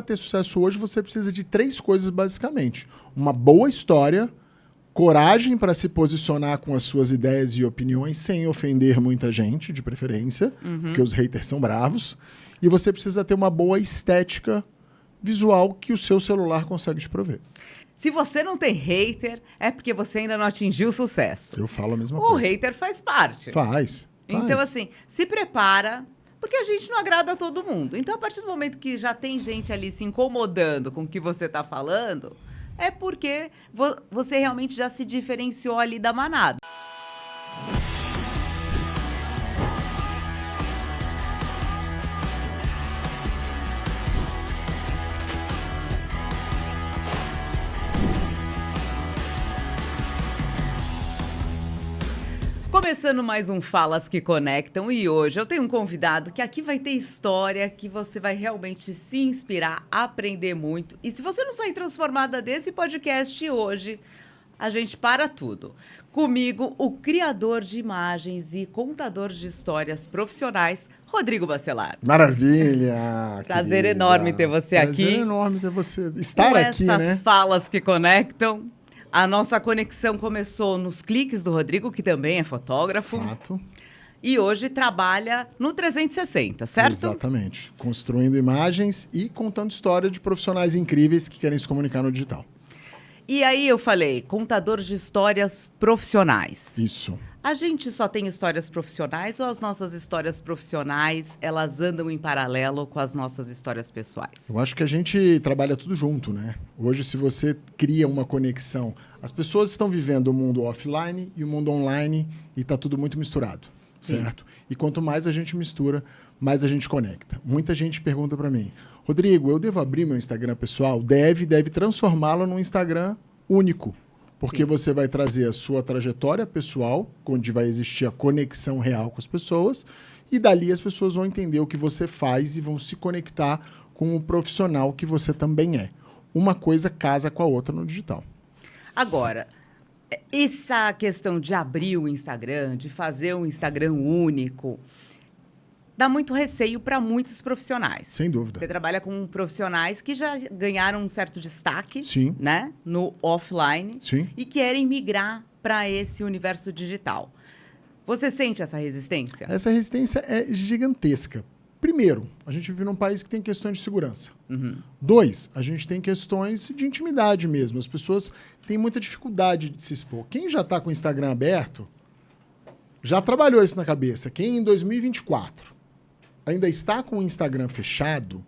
ter sucesso hoje, você precisa de 3 coisas, basicamente. Uma boa história, coragem para se posicionar com as suas ideias e opiniões, sem ofender muita gente, de preferência, porque os haters são bravos. E você precisa ter uma boa estética visual que o seu celular consegue te prover. Se você não tem hater, é porque você ainda não atingiu o sucesso. Eu falo a mesma O coisa. hater faz parte. Faz. Então, assim, se prepara, porque a gente não agrada a todo mundo. Então, a partir do momento que já tem gente ali se incomodando com o que você está falando, é porque você realmente já se diferenciou ali da manada. Começando mais um Falas que Conectam, e hoje eu tenho um convidado que aqui vai ter história, que você vai realmente se inspirar, aprender muito. E se você não sair transformada desse podcast hoje, a gente para tudo. Comigo, o criador de imagens e contador de histórias profissionais, Rodrigo Bacelar. Maravilha! Prazer querida. enorme ter você aqui. Prazer enorme ter você. Estar com aqui, essas né? falas que conectam. A nossa conexão começou nos cliques do Rodrigo, que também é fotógrafo. Fato. E hoje trabalha no 360, certo? Exatamente. Construindo imagens e contando história de profissionais incríveis que querem se comunicar no digital. E aí eu falei, contador de histórias profissionais. Isso. A gente só tem histórias profissionais ou as nossas histórias profissionais, elas andam em paralelo com as nossas histórias pessoais? Eu acho que a gente trabalha tudo junto, né? Hoje, se você cria uma conexão... As pessoas estão vivendo o mundo offline e o mundo online e está tudo muito misturado, certo? E quanto mais a gente mistura, mais a gente conecta. Muita gente pergunta para mim, Rodrigo, eu devo abrir meu Instagram pessoal? Deve transformá-lo num Instagram único. Porque você vai trazer a sua trajetória pessoal, onde vai existir a conexão real com as pessoas, e dali as pessoas vão entender o que você faz e vão se conectar com o profissional que você também é. Uma coisa casa com a outra no digital. Agora, essa questão de abrir o Instagram, de fazer um Instagram único, dá muito receio para muitos profissionais. Sem dúvida. Você trabalha com profissionais que já ganharam um certo destaque, Sim. né, no offline. Sim. E querem migrar para esse universo digital. Você sente essa resistência? Essa resistência é gigantesca. Primeiro, a gente vive num país que tem questões de segurança. 2, a gente tem questões de intimidade mesmo. As pessoas têm muita dificuldade de se expor. Quem já está com o Instagram aberto, já trabalhou isso na cabeça. Quem em 2024 ainda está com o Instagram fechado,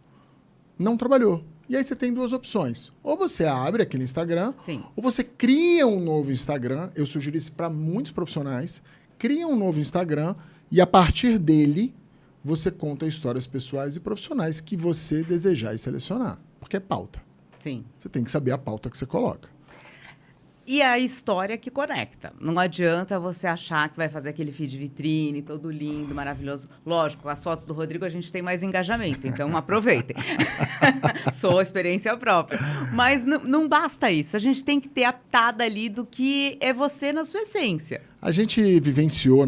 não trabalhou. E aí você tem 2 opções. Ou você abre aquele Instagram, Sim. ou você cria um novo Instagram. Eu sugiro isso para muitos profissionais. Cria um novo Instagram e, a partir dele, você conta histórias pessoais e profissionais que você desejar e selecionar. Porque é pauta. Sim. Você tem que saber a pauta que você coloca. E a história que conecta. Não adianta você achar que vai fazer aquele feed vitrine, todo lindo, maravilhoso. Lógico, as fotos do Rodrigo a gente tem mais engajamento, então aproveitem. Sou experiência própria. Mas não basta isso. A gente tem que ter a pitada ali do que é você na sua essência. A gente vivenciou,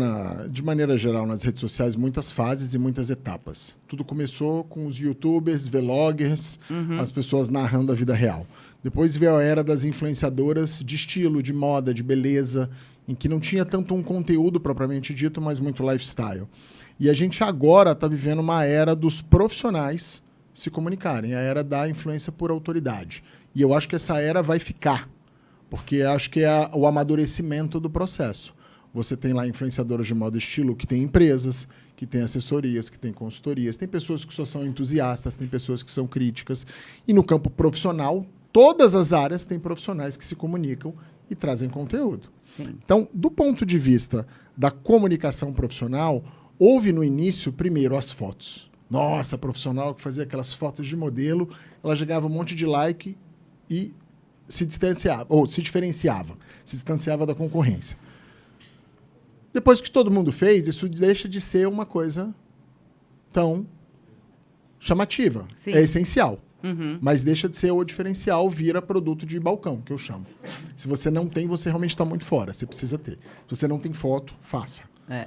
de maneira geral, nas redes sociais, muitas fases e muitas etapas. Tudo começou com os youtubers, vloggers, as pessoas narrando a vida real. Depois veio a era das influenciadoras de estilo, de moda, de beleza, em que não tinha tanto um conteúdo propriamente dito, mas muito lifestyle. E a gente agora está vivendo uma era dos profissionais se comunicarem, a era da influência por autoridade. E eu acho que essa era vai ficar, porque acho que é o amadurecimento do processo. Você tem lá influenciadoras de moda e estilo que tem empresas, que tem assessorias, que tem consultorias, tem pessoas que só são entusiastas, tem pessoas que são críticas. E no campo profissional, todas as áreas têm profissionais que se comunicam e trazem conteúdo. Sim. Então, do ponto de vista da comunicação profissional, houve no início, primeiro, as fotos. Nossa, a profissional que fazia aquelas fotos de modelo, ela já ganhava um monte de like e se distanciava, ou se diferenciava, se distanciava da concorrência. Depois que todo mundo fez, isso deixa de ser uma coisa tão chamativa. Sim. É essencial. Mas deixa de ser o diferencial, vira produto de balcão, que eu chamo. Se você não tem, você realmente está muito fora. Você precisa ter. Se você não tem foto, faça.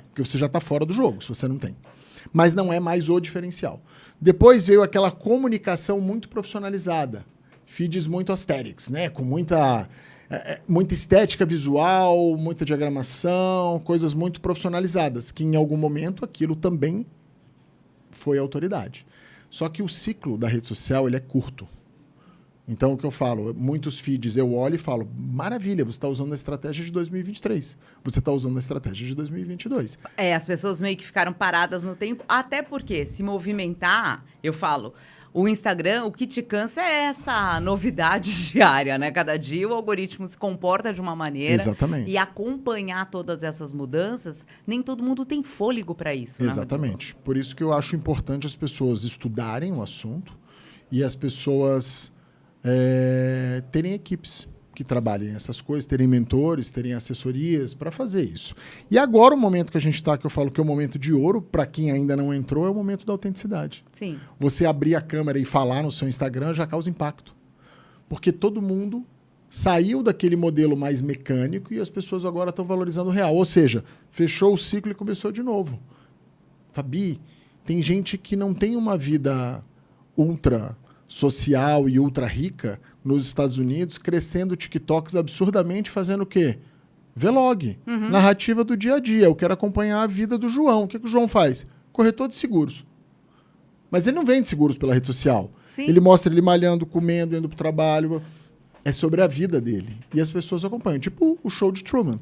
Porque você já está fora do jogo, se você não tem. Mas não é mais o diferencial. Depois veio aquela comunicação muito profissionalizada. Feeds muito aesthetics, né? Com muita estética visual, muita diagramação, coisas muito profissionalizadas, que em algum momento aquilo também foi autoridade. Só que o ciclo da rede social ele é curto. Então, o que eu falo, muitos feeds eu olho e falo, maravilha, você está usando a estratégia de 2023. Você está usando a estratégia de 2022. As pessoas meio que ficaram paradas no tempo, até porque se movimentar, eu falo, o Instagram, o que te cansa é essa novidade diária, né? Cada dia o algoritmo se comporta de uma maneira. Exatamente. E acompanhar todas essas mudanças, nem todo mundo tem fôlego para isso. Exatamente. Né? Por isso que eu acho importante as pessoas estudarem o assunto e as pessoas terem equipes que trabalhem essas coisas, terem mentores, terem assessorias para fazer isso. E agora o momento que a gente está, que eu falo que é o momento de ouro, para quem ainda não entrou, é o momento da autenticidade. Sim. Você abrir a câmera e falar no seu Instagram já causa impacto. Porque todo mundo saiu daquele modelo mais mecânico e as pessoas agora estão valorizando o real. Ou seja, fechou o ciclo e começou de novo. Fabi, tem gente que não tem uma vida ultra social e ultra rica nos Estados Unidos, crescendo TikToks absurdamente, fazendo o quê? Vlog, narrativa do dia a dia. Eu quero acompanhar a vida do João. O que o João faz? Corretor de seguros. Mas ele não vende seguros pela rede social. Sim. Ele mostra ele malhando, comendo, indo pro trabalho. É sobre a vida dele. E as pessoas acompanham. Tipo o show de Truman.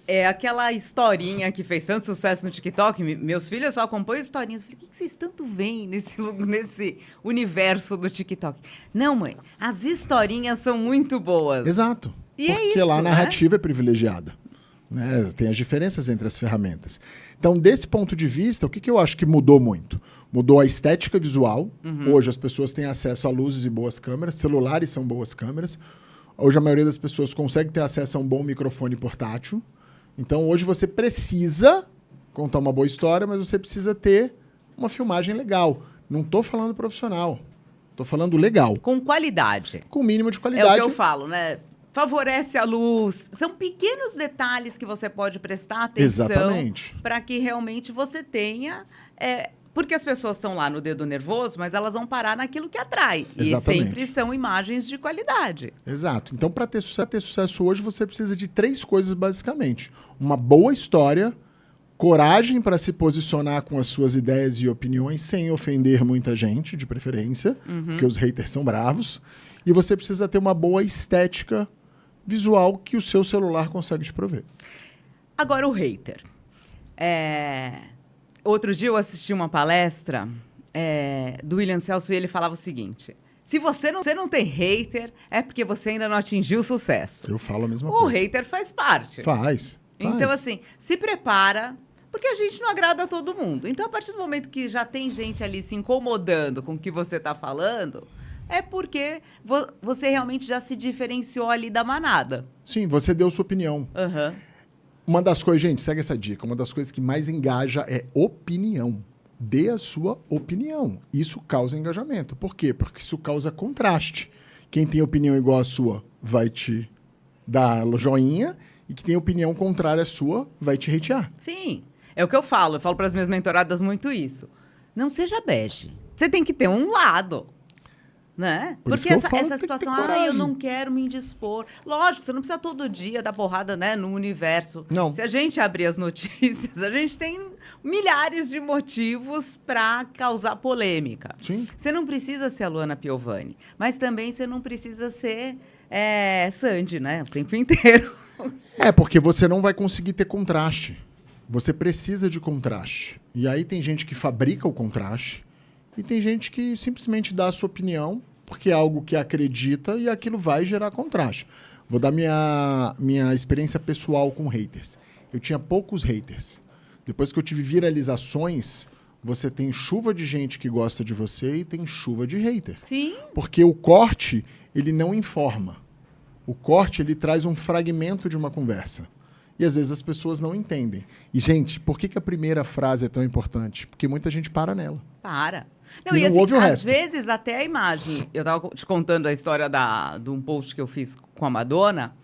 É aquela historinha que fez tanto sucesso no TikTok. Meus filhos só acompanham historinhas. Eu falei, o que vocês tanto veem nesse universo do TikTok? Não, mãe, as historinhas são muito boas. Exato. E porque isso, lá a né? narrativa é privilegiada. Né? Tem as diferenças entre as ferramentas. Então, desse ponto de vista, o que eu acho que mudou muito? Mudou a estética visual. Hoje as pessoas têm acesso a luzes e boas câmeras. Celulares são boas câmeras. Hoje a maioria das pessoas consegue ter acesso a um bom microfone portátil. Então, hoje você precisa contar uma boa história, mas você precisa ter uma filmagem legal. Não estou falando profissional. Estou falando legal. Com qualidade. Com o mínimo de qualidade. É o que eu falo, né? Favorece a luz. São pequenos detalhes que você pode prestar atenção. Exatamente. Para que realmente você tenha... porque as pessoas estão lá no dedo nervoso, mas elas vão parar naquilo que atrai. Exatamente. E sempre são imagens de qualidade. Exato. Então, para ter sucesso hoje, você precisa de 3 coisas, basicamente. Uma boa história, coragem para se posicionar com as suas ideias e opiniões, sem ofender muita gente, de preferência, porque os haters são bravos. E você precisa ter uma boa estética visual que o seu celular consegue te prover. Agora, o hater. Outro dia eu assisti uma palestra do William Celso e ele falava o seguinte: se você não tem hater, é porque você ainda não atingiu o sucesso. Eu falo a mesma O coisa. hater faz parte. Faz. Então, assim, se prepara, porque a gente não agrada a todo mundo. Então, a partir do momento que já tem gente ali se incomodando com o que você está falando, é porque você realmente já se diferenciou ali da manada. Sim, você deu sua opinião. Uhum. Uma das coisas, gente, segue essa dica. Uma das coisas que mais engaja é opinião. Dê a sua opinião. Isso causa engajamento. Por quê? Porque isso causa contraste. Quem tem opinião igual à sua vai te dar joinha e quem tem opinião contrária à sua vai te hatear. Sim, é o que eu falo para as minhas mentoradas muito isso. Não seja bege. Você tem que ter um lado. Né? Porque essa situação, eu não quero me indispor. Lógico, você não precisa todo dia dar porrada, né, no universo. Não. Se a gente abrir as notícias, a gente tem milhares de motivos para causar polêmica. Sim. Você não precisa ser a Luana Piovani, mas também você não precisa ser Sandy, né, o tempo inteiro. Porque você não vai conseguir ter contraste. Você precisa de contraste. E aí tem gente que fabrica o contraste. E tem gente que simplesmente dá a sua opinião, porque é algo que acredita e aquilo vai gerar contraste. Vou dar minha experiência pessoal com haters. Eu tinha poucos haters. Depois que eu tive viralizações, você tem chuva de gente que gosta de você e tem chuva de hater. Sim. Porque o corte, ele não informa. O corte, ele traz um fragmento de uma conversa. E às vezes as pessoas não entendem. E, gente, por que a primeira frase é tão importante? Porque muita gente para nela. Para. Não, e assim, ouve o às resto. vezes até a imagem. Eu estava te contando a história de um post que eu fiz com a Madonna.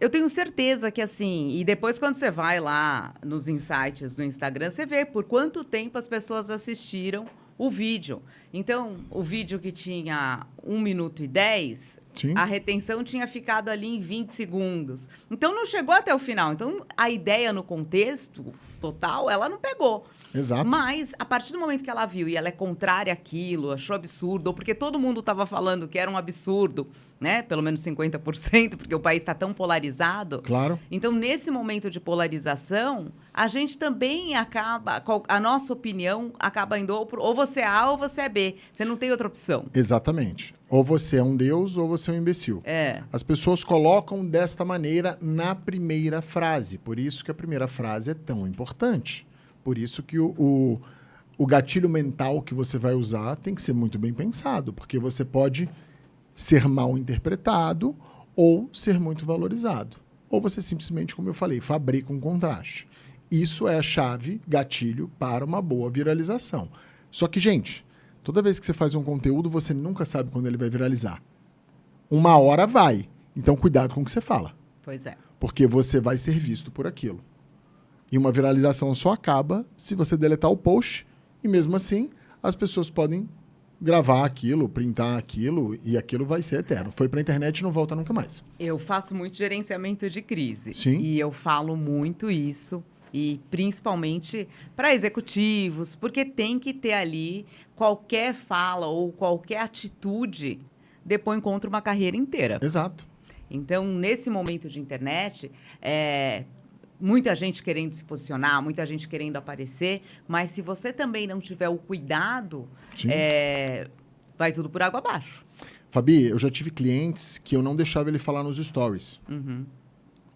Eu tenho certeza que assim, e depois quando você vai lá nos insights do Instagram, você vê por quanto tempo as pessoas assistiram o vídeo. Então, o vídeo que tinha 1 minuto e 10, Sim. a retenção tinha ficado ali em 20 segundos. Então, não chegou até o final. Então, a ideia no contexto total, ela não pegou. Exato. Mas, a partir do momento que ela viu e ela é contrária àquilo, achou absurdo, ou porque todo mundo estava falando que era um absurdo, né? Pelo menos 50%, porque o país está tão polarizado. Claro. Então, nesse momento de polarização, a gente também acaba, a nossa opinião acaba indo ou você é A ou você é B. Você não tem outra opção. Exatamente. Ou você é um deus ou você é um imbecil. As pessoas colocam desta maneira na primeira frase. Por isso que a primeira frase é tão importante. Por isso que o gatilho mental que você vai usar tem que ser muito bem pensado. Porque você pode ser mal interpretado ou ser muito valorizado. Ou você simplesmente, como eu falei, fabrica um contraste. Isso é a chave, gatilho, para uma boa viralização. Só que, gente, toda vez que você faz um conteúdo, você nunca sabe quando ele vai viralizar. Uma hora vai. Então, cuidado com o que você fala. Pois é. Porque você vai ser visto por aquilo. E uma viralização só acaba se você deletar o post. E mesmo assim, as pessoas podem gravar aquilo, printar aquilo, e aquilo vai ser eterno. Foi para a internet e não volta nunca mais. Eu faço muito gerenciamento de crise. Sim. E eu falo muito isso. E principalmente para executivos, porque tem que ter ali qualquer fala ou qualquer atitude depõe contra uma carreira inteira. Exato. Então, nesse momento de internet, muita gente querendo se posicionar, muita gente querendo aparecer, mas se você também não tiver o cuidado, vai tudo por água abaixo. Fabi, eu já tive clientes que eu não deixava ele falar nos stories. Uhum.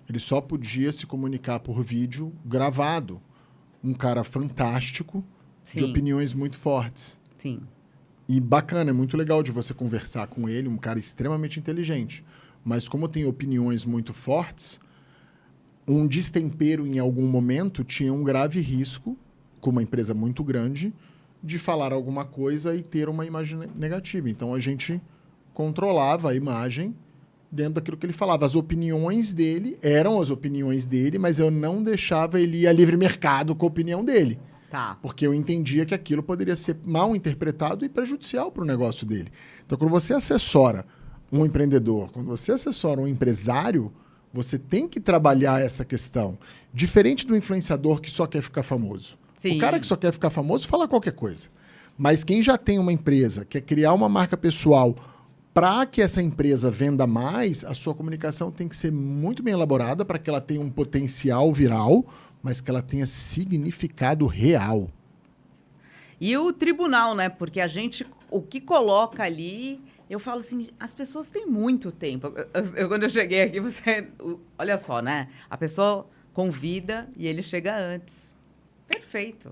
Ele só podia se comunicar por vídeo gravado. Um cara fantástico, de opiniões muito fortes. Sim. E bacana, é muito legal de você conversar com ele, um cara extremamente inteligente. Mas como tem opiniões muito fortes, um destempero em algum momento tinha um grave risco, com uma empresa muito grande, de falar alguma coisa e ter uma imagem negativa. Então a gente controlava a imagem dentro daquilo que ele falava. As opiniões dele eram as opiniões dele, mas eu não deixava ele ir a livre mercado com a opinião dele. Tá. Porque eu entendia que aquilo poderia ser mal interpretado e prejudicial para o negócio dele. Então, quando você assessora um empreendedor, quando você assessora um empresário, você tem que trabalhar essa questão. Diferente do influenciador que só quer ficar famoso. Sim. O cara que só quer ficar famoso fala qualquer coisa. Mas quem já tem uma empresa, quer criar uma marca pessoal para que essa empresa venda mais, a sua comunicação tem que ser muito bem elaborada para que ela tenha um potencial viral, mas que ela tenha significado real. E o tribunal, né? Porque o que coloca ali, eu falo assim, as pessoas têm muito tempo. Quando eu cheguei aqui, olha só, né? A pessoa convida e ele chega antes. Perfeito.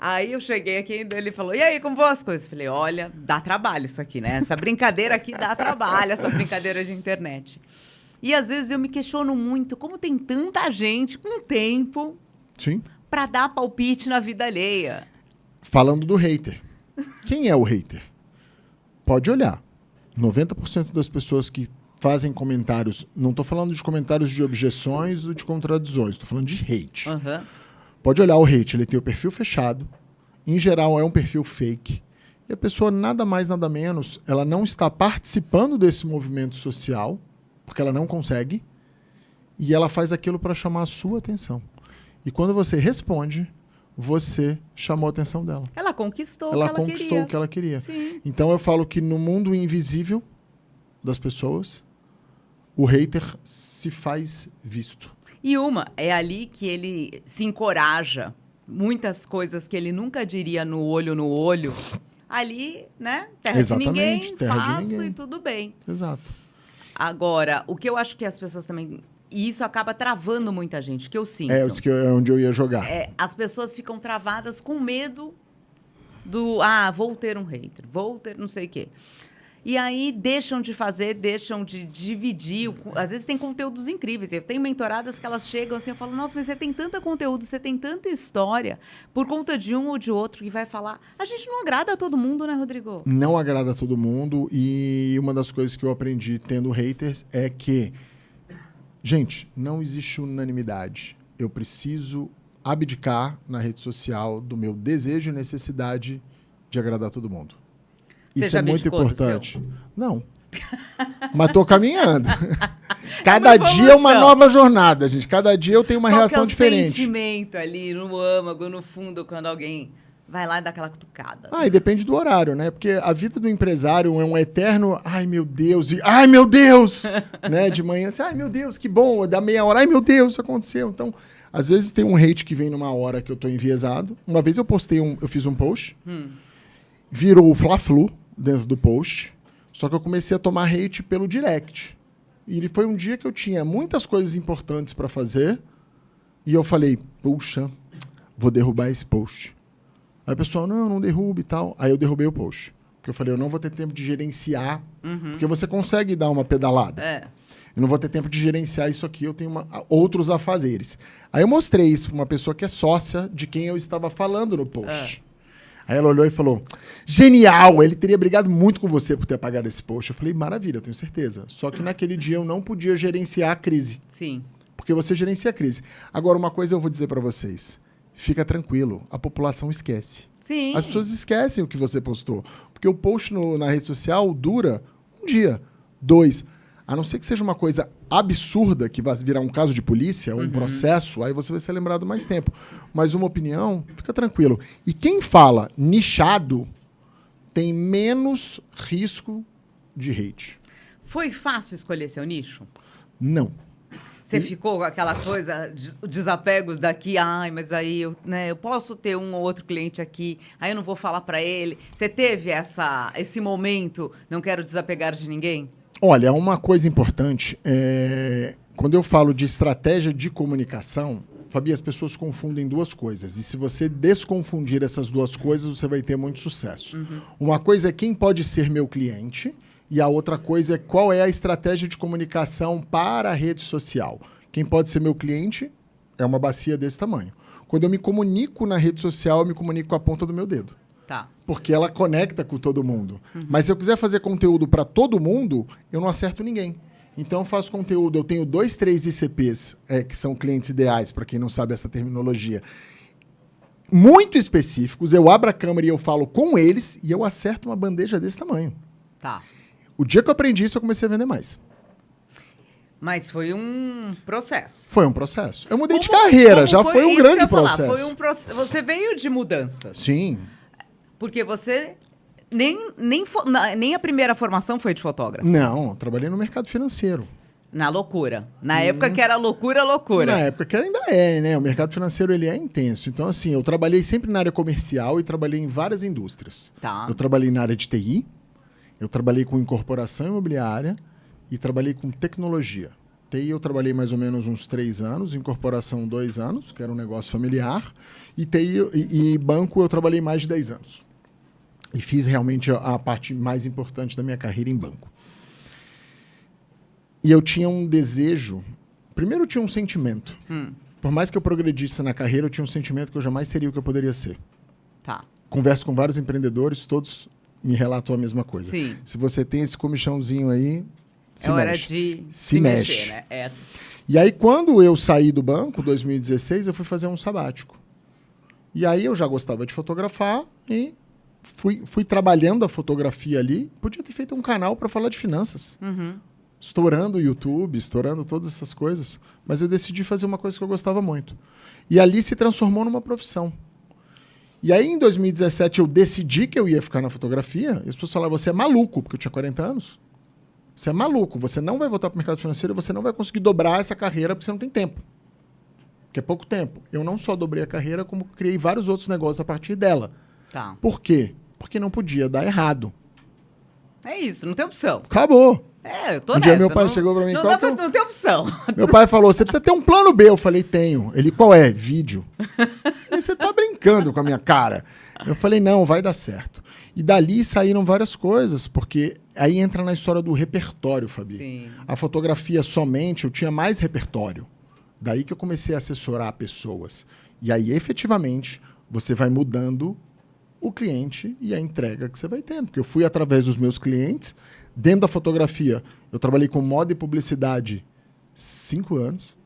Aí eu cheguei aqui e ele falou, e aí, como vão as coisas? Eu falei, olha, dá trabalho isso aqui, né? Essa brincadeira aqui dá trabalho, essa brincadeira de internet. E às vezes eu me questiono muito, como tem tanta gente com tempo para dar palpite na vida alheia. Falando do hater. Quem é o hater? Pode olhar. 90% das pessoas que fazem comentários, não estou falando de comentários de objeções ou de contradições, estou falando de hate. Uhum. Pode olhar o hate, ele tem o perfil fechado, em geral é um perfil fake, e a pessoa nada mais, nada menos, ela não está participando desse movimento social, porque ela não consegue, e ela faz aquilo para chamar a sua atenção. E quando você responde, você chamou a atenção dela. Ela conquistou o que ela queria. Sim. Então eu falo que no mundo invisível das pessoas, o hater se faz visto. E é ali que ele se encoraja. Muitas coisas que ele nunca diria no olho, ali, né? Terra de ninguém, faço e tudo bem. Exato. Agora, o que eu acho que as pessoas também... E isso acaba travando muita gente, que eu sinto. Isso que é onde eu ia jogar. As pessoas ficam travadas com medo vou ter um hater, vou ter não sei o quê. E aí deixam de fazer, deixam de dividir. Às vezes tem conteúdos incríveis. Eu tenho mentoradas que elas chegam assim, eu falo, nossa, mas você tem tanto conteúdo, você tem tanta história, por conta de um ou de outro que vai falar. A gente não agrada a todo mundo, né, Rodrigo? Não agrada a todo mundo. E uma das coisas que eu aprendi tendo haters é que Gente, não existe unanimidade. Eu preciso abdicar na rede social do meu desejo e necessidade de agradar todo mundo. Você Isso já é muito abdicou do importante. Não. Mas tô caminhando. Cada dia é uma evolução. nova jornada, gente. Cada dia eu tenho uma Qual reação que é o diferente. sentimento ali no âmago, no fundo, quando alguém vai lá e dá aquela cutucada? E depende do horário, né? Porque a vida do empresário é um eterno ai meu Deus, e ai meu Deus, né? De manhã, assim, ai meu Deus, que bom, dá meia hora, ai meu Deus, isso aconteceu. Então, às vezes tem um hate que vem numa hora que eu tô enviesado. Uma vez eu fiz um post, virou o Fla-Flu dentro do post, só que eu comecei a tomar hate pelo direct. E foi um dia que eu tinha muitas coisas importantes para fazer e eu falei, puxa, vou derrubar esse post. Aí o pessoal, não derrube e tal. Aí eu derrubei o post. Porque eu falei, eu não vou ter tempo de gerenciar, porque você consegue dar uma pedalada. Eu não vou ter tempo de gerenciar isso aqui, eu tenho outros afazeres. Aí eu mostrei isso para uma pessoa que é sócia de quem eu estava falando no post. Aí ela olhou e falou, genial, ele teria brigado muito com você por ter apagado esse post. Eu falei, maravilha, eu tenho certeza. Só que naquele dia eu não podia gerenciar a crise. Sim. Porque você gerencia a crise. Agora, uma coisa eu vou dizer para vocês. Fica tranquilo, a população esquece. Sim. As pessoas esquecem o que você postou. Porque o post na rede social dura um dia, 2. A não ser que seja uma coisa absurda, que vai virar um caso de polícia, um processo, aí você vai ser lembrado mais tempo. Mas uma opinião, fica tranquilo. E quem fala nichado tem menos risco de hate. Foi fácil escolher seu nicho? Não. Você ficou com aquela coisa, o desapego daqui, mas aí eu posso ter um ou outro cliente aqui, aí eu não vou falar para ele. Você teve esse momento, não quero desapegar de ninguém? Olha, uma coisa importante, quando eu falo de estratégia de comunicação, Fabi, as pessoas confundem duas coisas. E se você desconfundir essas duas coisas, você vai ter muito sucesso. Uma coisa é quem pode ser meu cliente e a outra coisa é qual é a estratégia de comunicação para a rede social. Quem pode ser meu cliente é uma bacia desse tamanho. Quando eu me comunico na rede social, eu me comunico com a ponta do meu dedo. Tá. Porque ela conecta com todo mundo. Mas se eu quiser fazer conteúdo para todo mundo, eu não acerto ninguém. Então eu faço conteúdo, eu tenho 2, 3 ICPs, que são clientes ideais, para quem não sabe essa terminologia, muito específicos, eu abro a câmera e eu falo com eles e eu acerto uma bandeja desse tamanho. Tá. O dia que eu aprendi isso, eu comecei a vender mais. Mas foi um processo. Foi um processo. Eu mudei de carreira, já foi um grande processo. Você veio de mudanças. Sim. Porque você nem a primeira formação foi de fotógrafo. Não, trabalhei no mercado financeiro. Na loucura. Na época que era loucura. Na época que ainda é, né? O mercado financeiro ele é intenso. Então, assim, eu trabalhei sempre na área comercial e trabalhei em várias indústrias. Tá. Eu trabalhei na área de TI, eu trabalhei com incorporação imobiliária e trabalhei com tecnologia. TI eu trabalhei mais ou menos uns 3 anos, incorporação 2 anos, que era um negócio familiar, e TI e banco eu trabalhei mais de 10 anos. E fiz realmente a parte mais importante da minha carreira em banco. E eu tinha um desejo... Primeiro eu tinha um sentimento. Por mais que eu progredisse na carreira, eu tinha um sentimento que eu jamais seria o que eu poderia ser. Tá. Converso com vários empreendedores, todos me relatam a mesma coisa. Sim. Se você tem esse comichãozinho aí, se mexe. Hora de se mexe. mexer, né? E aí, quando eu saí do banco, em 2016, eu fui fazer um sabático. E aí eu já gostava de fotografar e fui trabalhando a fotografia ali. Podia ter feito um canal para falar de finanças. Estourando o YouTube, estourando todas essas coisas. Mas eu decidi fazer uma coisa que eu gostava muito. E ali se transformou numa profissão. E aí, em 2017, eu decidi que eu ia ficar na fotografia. E as pessoas falaram, você é maluco, porque eu tinha 40 anos. Você é maluco, você não vai voltar para o mercado financeiro e você não vai conseguir dobrar essa carreira porque você não tem tempo. Porque é pouco tempo. Eu não só dobrei a carreira, como criei vários outros negócios a partir dela. Tá. Por quê? Porque não podia dar errado. É isso, não tem opção. Acabou. Eu tô Um nessa. dia meu pai chegou pra mim... Não tem opção. Meu pai falou, você precisa ter um plano B. Eu falei, tenho. Ele, qual é? Vídeo. Ele, você tá brincando com a minha cara. Eu falei, não, vai dar certo. E dali saíram várias coisas, porque aí entra na história do repertório, Fabi. Sim. A fotografia somente, eu tinha mais repertório. Daí que eu comecei a assessorar pessoas. E aí, efetivamente, você vai mudando o cliente e a entrega que você vai tendo. Porque eu fui através dos meus clientes, dentro da fotografia, eu trabalhei com moda e publicidade 5 anos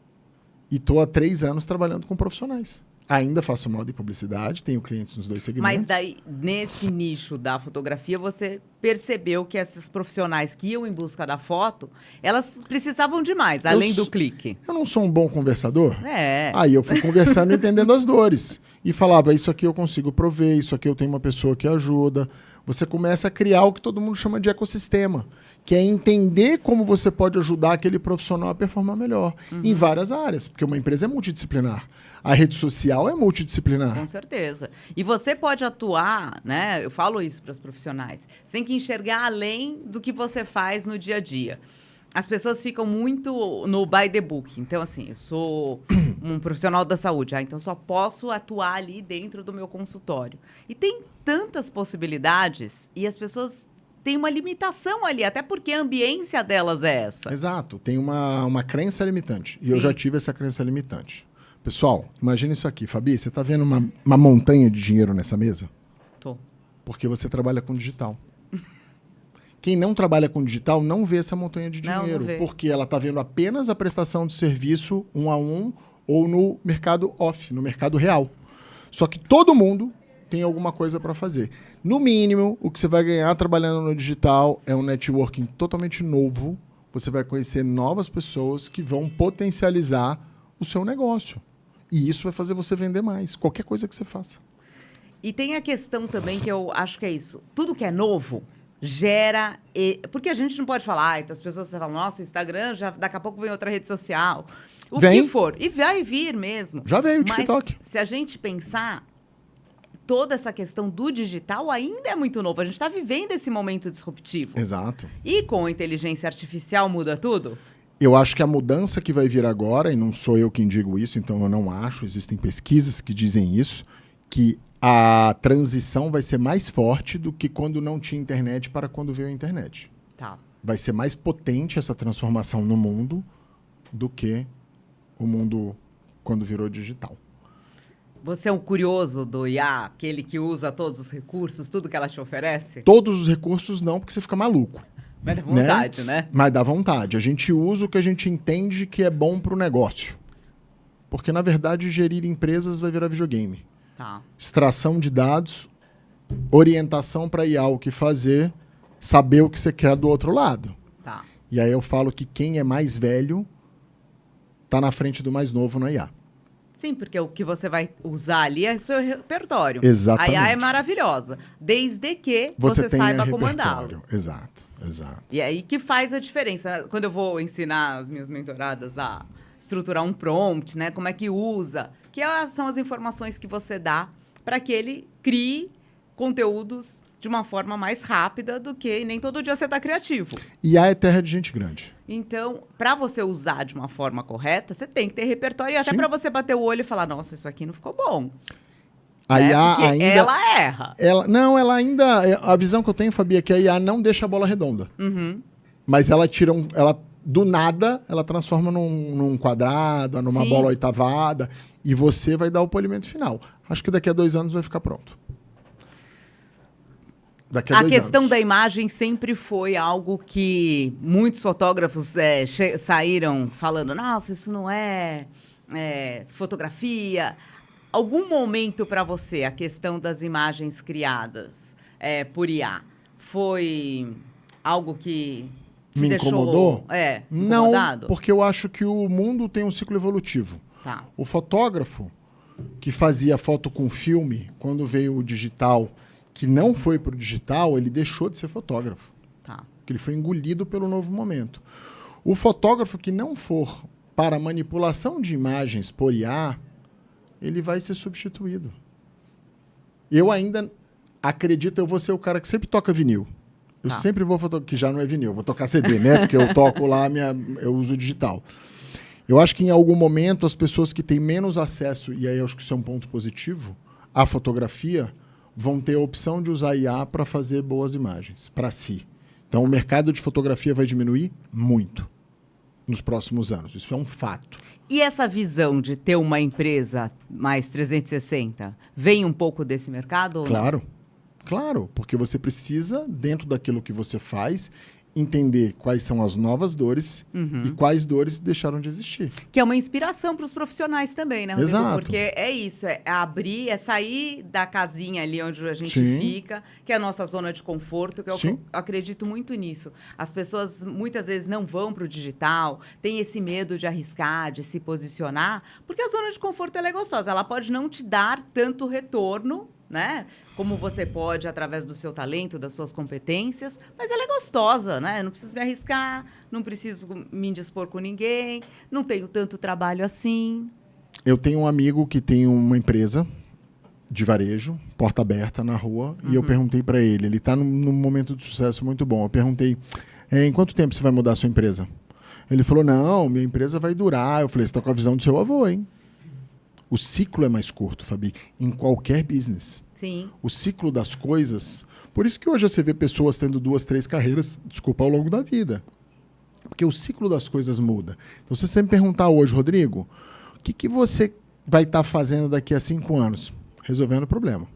e estou há 3 anos trabalhando com profissionais. Ainda faço moda e publicidade, tenho clientes nos 2 segmentos. Mas daí, nesse nicho da fotografia, você percebeu que esses profissionais que iam em busca da foto, elas precisavam de mais, além do clique. Eu não sou um bom conversador? É. Aí eu fui conversando e entendendo as dores. E falava, isso aqui eu consigo prover, isso aqui eu tenho uma pessoa que ajuda. Você começa a criar o que todo mundo chama de ecossistema, que é entender como você pode ajudar aquele profissional a performar melhor em várias áreas, porque uma empresa é multidisciplinar. A rede social é multidisciplinar. Com certeza. E você pode atuar, né? Eu falo isso para os profissionais. Você tem que enxergar além do que você faz no dia a dia. As pessoas ficam muito no by the book. Então, assim, eu sou um profissional da saúde. Então, só posso atuar ali dentro do meu consultório. E tem tantas possibilidades e as pessoas têm uma limitação ali, até porque a ambiência delas é essa. Exato. Tem uma crença limitante. E Sim. eu já tive essa crença limitante. Pessoal, imagina isso aqui. Fabi, você está vendo uma montanha de dinheiro nessa mesa? Tô. Porque você trabalha com digital. Quem não trabalha com digital não vê essa montanha de Não dinheiro, vê. porque ela está vendo apenas a prestação de serviço 1 a 1 ou no mercado off, no mercado real. Só que todo mundo tem alguma coisa para fazer. No mínimo, o que você vai ganhar trabalhando no digital é um networking totalmente novo. Você vai conhecer novas pessoas que vão potencializar o seu negócio. E isso vai fazer você vender mais, qualquer coisa que você faça. E tem a questão também que eu acho que é isso. Tudo que é novo gera... Porque a gente não pode falar, então as pessoas falam, nossa, Instagram, já daqui a pouco vem outra rede social. O Vem. que for. E vai vir mesmo. Já veio o Mas TikTok. se a gente pensar, toda essa questão do digital ainda é muito novo. A gente está vivendo esse momento disruptivo. Exato. E com a inteligência artificial muda tudo? Eu acho que a mudança que vai vir agora, e não sou eu quem digo isso, então eu não acho, existem pesquisas que dizem isso, que a transição vai ser mais forte do que quando não tinha internet para quando veio a internet. Tá. Vai ser mais potente essa transformação no mundo do que o mundo quando virou digital. Você é um curioso do IA, aquele que usa todos os recursos, tudo que ela te oferece? Todos os recursos não, porque você fica maluco. Mas dá vontade, né? Mas dá vontade. A gente usa o que a gente entende que é bom para o negócio. Porque, na verdade, gerir empresas vai virar videogame. Tá. Extração de dados, orientação para IA o que fazer, saber o que você quer do outro lado. Tá. E aí eu falo que quem é mais velho está na frente do mais novo na IA. Sim, porque o que você vai usar ali é seu repertório. Exatamente. A IA é maravilhosa, desde que você tenha saiba comandá-lo. repertório. Exato, exato. E aí que faz a diferença. Quando eu vou ensinar as minhas mentoradas a estruturar um prompt, né? Como é que usa, são as informações que você dá para que ele crie conteúdos de uma forma mais rápida do que nem todo dia você está criativo. IA é terra de gente grande. Então, para você usar de uma forma correta, você tem que ter repertório e até Sim. para você bater o olho e falar, nossa, isso aqui não ficou bom. A Né? IA Porque ainda... ela erra. Ela ainda... A visão que eu tenho, Fabi, é que a IA não deixa a bola redonda. Uhum. Mas ela tira do nada, ela transforma num quadrado, numa Sim. bola oitavada, e você vai dar o polimento final. Acho que daqui a 2 anos vai ficar pronto. Daqui a 2 A questão anos. da imagem sempre foi algo que muitos fotógrafos saíram falando, nossa, isso não é fotografia. Algum momento para você, a questão das imagens criadas por IA, foi algo que te Me deixou... incomodou? Não, incomodado? porque eu acho que o mundo tem um ciclo evolutivo. Tá. O fotógrafo que fazia foto com filme, quando veio o digital, que não foi para o digital, ele deixou de ser fotógrafo. Tá. Porque ele foi engolido pelo novo momento. O fotógrafo que não for para manipulação de imagens por IA, ele vai ser substituído. Eu ainda acredito, eu vou ser o cara que sempre toca vinil. Eu Tá. sempre vou que já não é vinil, vou tocar CD, né? Porque eu toco lá, eu uso digital. Eu acho que em algum momento as pessoas que têm menos acesso, e aí eu acho que isso é um ponto positivo, à fotografia, vão ter a opção de usar IA para fazer boas imagens, para si. Então o mercado de fotografia vai diminuir muito nos próximos anos. Isso é um fato. E essa visão de ter uma empresa mais 360, vem um pouco desse mercado ou não? Claro, claro, porque você precisa, dentro daquilo que você faz, entender quais são as novas dores e quais dores deixaram de existir. Que é uma inspiração para os profissionais também, né, Rodrigo? Exato. Porque é isso, é abrir, é sair da casinha ali onde a gente Sim. fica, que é a nossa zona de conforto, que eu Sim. acredito muito nisso. As pessoas muitas vezes não vão para o digital, têm esse medo de arriscar, de se posicionar, porque a zona de conforto ela é gostosa. Ela pode não te dar tanto retorno, né? Como você pode através do seu talento, das suas competências, mas ela é gostosa, né? Eu não preciso me arriscar, não preciso me indispor com ninguém, não tenho tanto trabalho assim. Eu tenho um amigo que tem uma empresa de varejo, porta aberta na rua, e eu perguntei para ele, ele está num momento de sucesso muito bom. Eu perguntei, em quanto tempo você vai mudar a sua empresa? Ele falou, não, minha empresa vai durar. Eu falei, você está com a visão do seu avô, hein? O ciclo é mais curto, Fabi, em qualquer business. Sim. O ciclo das coisas. Por isso que hoje você vê pessoas tendo 2, 3 carreiras, ao longo da vida. Porque o ciclo das coisas muda. Então, se você me perguntar hoje, Rodrigo, o que você vai estar fazendo daqui a 5 anos? Resolvendo o problema.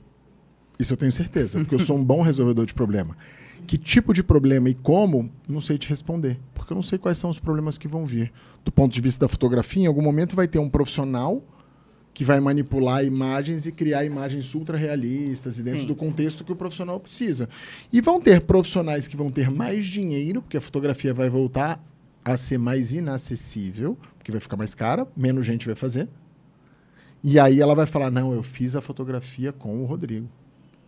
Isso eu tenho certeza, porque eu sou um bom resolvedor de problema. Que tipo de problema e como, não sei te responder. Porque eu não sei quais são os problemas que vão vir. Do ponto de vista da fotografia, em algum momento vai ter um profissional que vai manipular imagens e criar imagens ultra realistas e dentro Sim. do contexto que o profissional precisa. E vão ter profissionais que vão ter mais dinheiro, porque a fotografia vai voltar a ser mais inacessível, porque vai ficar mais cara, menos gente vai fazer. E aí ela vai falar, não, eu fiz a fotografia com o Rodrigo.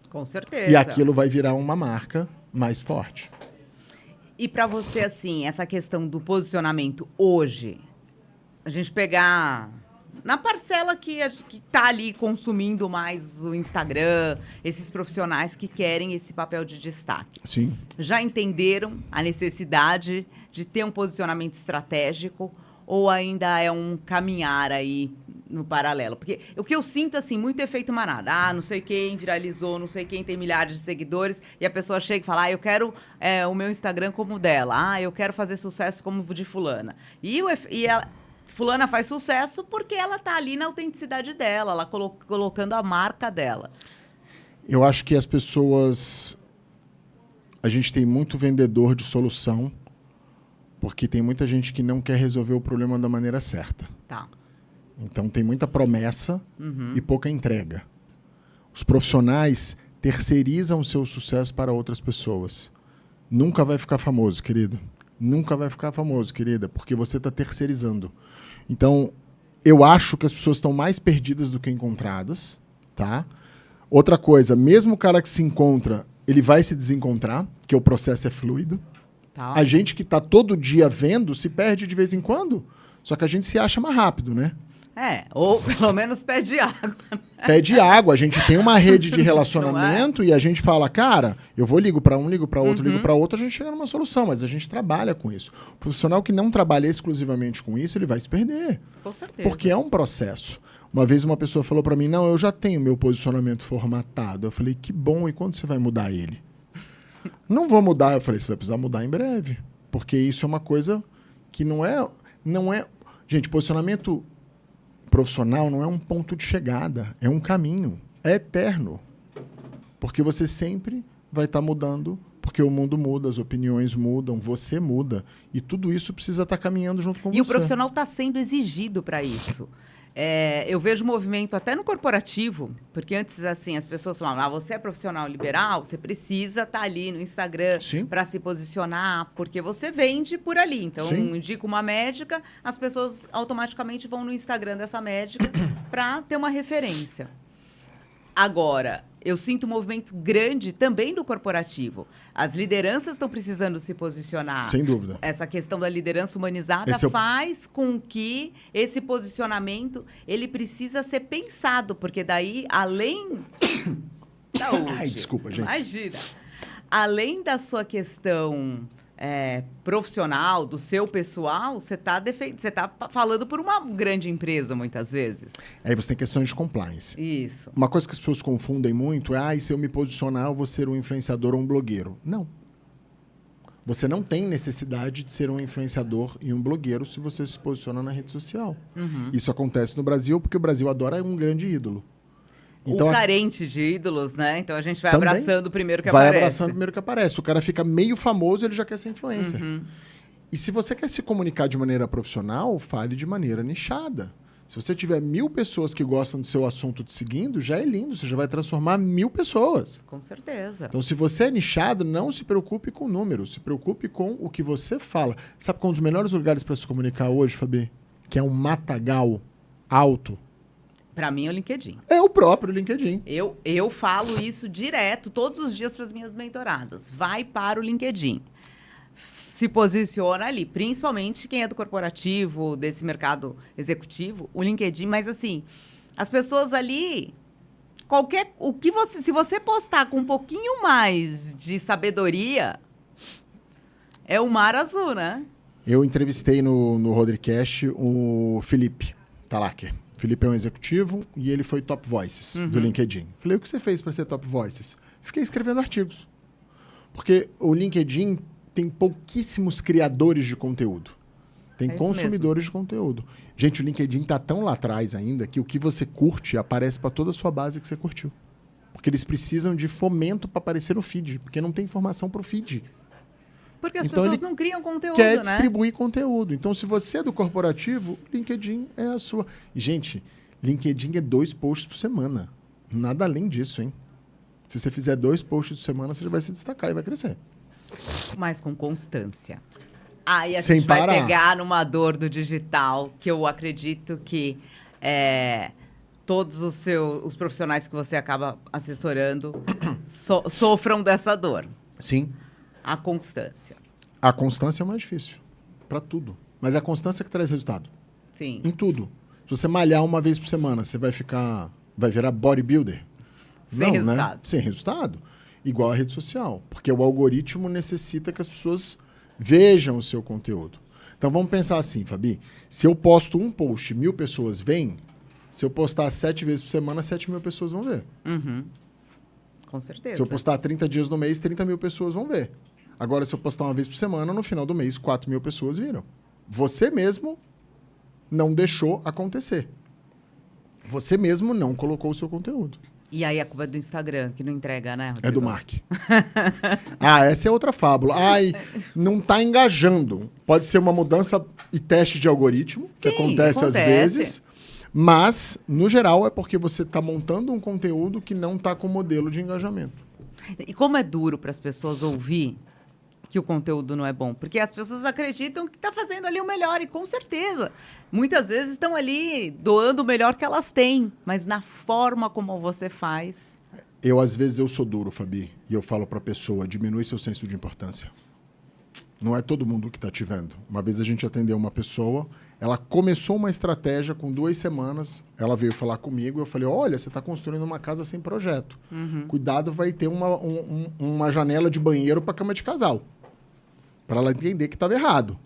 Com certeza. E aquilo vai virar uma marca mais forte. E para você, assim, essa questão do posicionamento hoje, a gente pegar na parcela que está ali consumindo mais o Instagram, esses profissionais que querem esse papel de destaque. Sim. Já entenderam a necessidade de ter um posicionamento estratégico ou ainda é um caminhar aí no paralelo? Porque o que eu sinto, assim, muito efeito manada. Ah, não sei quem viralizou, não sei quem tem milhares de seguidores, e a pessoa chega e fala, ah, eu quero o meu Instagram como o dela. Ah, eu quero fazer sucesso como o de fulana. Fulana faz sucesso porque ela está ali na autenticidade dela, ela colocando a marca dela. Eu acho que as pessoas... A gente tem muito vendedor de solução, porque tem muita gente que não quer resolver o problema da maneira certa. Tá. Então tem muita promessa e pouca entrega. Os profissionais terceirizam o seu sucesso para outras pessoas. Nunca vai ficar famoso, querido. Nunca vai ficar famoso, querida, porque você está terceirizando. Então, eu acho que as pessoas estão mais perdidas do que encontradas, tá? Outra coisa, mesmo o cara que se encontra, ele vai se desencontrar, porque o processo é fluido. Tá. A gente que está todo dia vendo se perde de vez em quando, só que a gente se acha mais rápido, né? Ou pelo menos pede água. Pede água, a gente tem uma rede de relacionamento e a gente fala, cara, ligo para um, ligo para outro, ligo para outro, a gente chega numa solução, mas a gente trabalha com isso. O profissional que não trabalha exclusivamente com isso, ele vai se perder. Com certeza. Porque é um processo. Uma vez uma pessoa falou para mim, não, eu já tenho meu posicionamento formatado. Eu falei, que bom, e quando você vai mudar ele? Não vou mudar. Eu falei, você vai precisar mudar em breve. Porque isso é uma coisa que não é... Gente, posicionamento profissional não é um ponto de chegada, é um caminho, é eterno. Porque você sempre vai estar mudando, porque o mundo muda, as opiniões mudam, você muda. E tudo isso precisa estar caminhando junto com você. E o profissional está sendo exigido para isso. Eu vejo movimento até no corporativo, porque antes, assim, as pessoas falavam, você é profissional liberal, você precisa estar ali no Instagram para se posicionar, porque você vende por ali. Então, indica uma médica, as pessoas automaticamente vão no Instagram dessa médica para ter uma referência. Agora, eu sinto um movimento grande também do corporativo. As lideranças estão precisando se posicionar. Sem dúvida. Essa questão da liderança humanizada faz com que esse posicionamento ele precisa ser pensado, porque daí, além... Saúde. Ai, desculpa, gente. Imagina. Além da sua questão profissional, do seu pessoal, você está falando por uma grande empresa, muitas vezes. Aí você tem questões de compliance. Isso. Uma coisa que as pessoas confundem muito é, se eu me posicionar, eu vou ser um influenciador ou um blogueiro. Não. Você não tem necessidade de ser um influenciador e um blogueiro se você se posiciona na rede social. Isso acontece no Brasil porque o Brasil adora um grande ídolo. Então, o carente de ídolos, né? Então a gente vai também abraçando o primeiro que vai aparece. abraçando o primeiro que aparece. O cara fica meio famoso, ele já quer ser influencer. E se você quer se comunicar de maneira profissional, fale de maneira nichada. Se você tiver 1000 pessoas que gostam do seu assunto te seguindo, já é lindo. Você já vai transformar 1000 pessoas. Com certeza. Então, se você é nichado, não se preocupe com números. Se preocupe com o que você fala. Sabe qual é um dos melhores lugares para se comunicar hoje, Fabi? Que é um matagal alto. Para mim é o LinkedIn. É o próprio LinkedIn. Eu falo isso direto, todos os dias para as minhas mentoradas. Vai para o LinkedIn. Se posiciona ali, principalmente quem é do corporativo, desse mercado executivo, o LinkedIn, mas assim, as pessoas ali, se você postar com um pouquinho mais de sabedoria, é o mar azul, né? Eu entrevistei no Rodricast o Felipe Talacker. O Felipe é um executivo e ele foi Top Voices do LinkedIn. Falei, o que você fez para ser Top Voices? Fiquei escrevendo artigos. Porque o LinkedIn tem pouquíssimos criadores de conteúdo. Tem consumidores de conteúdo. Gente, o LinkedIn está tão lá atrás ainda que o que você curte aparece para toda a sua base que você curtiu. Porque eles precisam de fomento para aparecer no feed, porque não tem informação para o feed. Porque as Então, pessoas ele não criam conteúdo, quer né? distribuir conteúdo. Então, se você é do corporativo, LinkedIn é a sua. E, gente, LinkedIn é 2 posts por semana. Nada além disso, hein? Se você fizer 2 posts por semana, você já vai se destacar e vai crescer. Mas com constância. Aí a Sem gente vai parar. pegar numa dor do digital, que eu acredito que todos os profissionais que você acaba assessorando sofram dessa dor. Sim. A constância. A constância é o mais difícil. Para tudo. Mas é a constância que traz resultado. Sim. Em tudo. Se você malhar uma vez por semana, você vai virar bodybuilder? Sem resultado. Né? Sem resultado. Igual a rede social. Porque o algoritmo necessita que as pessoas vejam o seu conteúdo. Então vamos pensar assim, Fabi. Se eu posto um post, 1000 pessoas veem. Se eu postar 7 vezes por semana, 7.000 pessoas vão ver. Com certeza. Se eu postar 30 dias no mês, 30.000 pessoas vão ver. Agora, se eu postar uma vez por semana, no final do mês, 4.000 pessoas viram. Você mesmo não deixou acontecer. Você mesmo não colocou o seu conteúdo. E aí a culpa é do Instagram, que não entrega, né, Rodrigo? É do Mark. Essa é outra fábula. Não está engajando. Pode ser uma mudança e teste de algoritmo, que acontece às vezes. Mas, no geral, é porque você está montando um conteúdo que não está com modelo de engajamento. E como é duro para as pessoas ouvir que o conteúdo não é bom? Porque as pessoas acreditam que está fazendo ali o melhor, e com certeza. Muitas vezes estão ali doando o melhor que elas têm, mas na forma como você faz... Às vezes, eu sou duro, Fabi, e eu falo para a pessoa, diminui seu senso de importância. Não é todo mundo que está te vendo. Uma vez a gente atendeu uma pessoa, ela começou uma estratégia com 2 semanas, ela veio falar comigo, eu falei, olha, você está construindo uma casa sem projeto. Cuidado, vai ter uma janela de banheiro para cama de casal. Para ela entender que estava errado.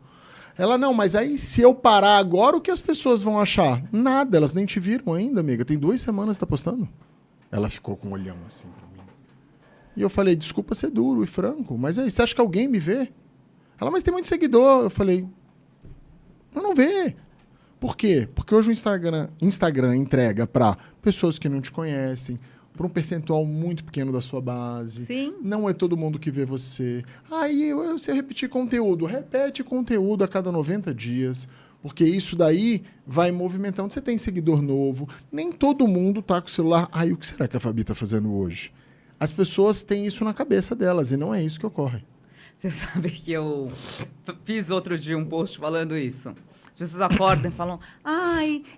Ela, não, mas aí se eu parar agora, o que as pessoas vão achar? Nada, elas nem te viram ainda, amiga. Tem 2 semanas que está postando. Ela ficou com um olhão assim para mim. E eu falei, desculpa ser duro e franco, mas aí, você acha que alguém me vê? Ela, mas tem muito seguidor. Eu falei, não vê. Por quê? Porque hoje o Instagram entrega para pessoas que não te conhecem, para um percentual muito pequeno da sua base. Sim. Não é todo mundo que vê você. Aí você repetir conteúdo. Repete conteúdo a cada 90 dias. Porque isso daí vai movimentando. Você tem seguidor novo. Nem todo mundo tá com o celular. O que será que a Fabi tá fazendo hoje? As pessoas têm isso na cabeça delas e não é isso que ocorre. Você sabe que eu fiz outro dia um post falando isso. As pessoas acordam e falam,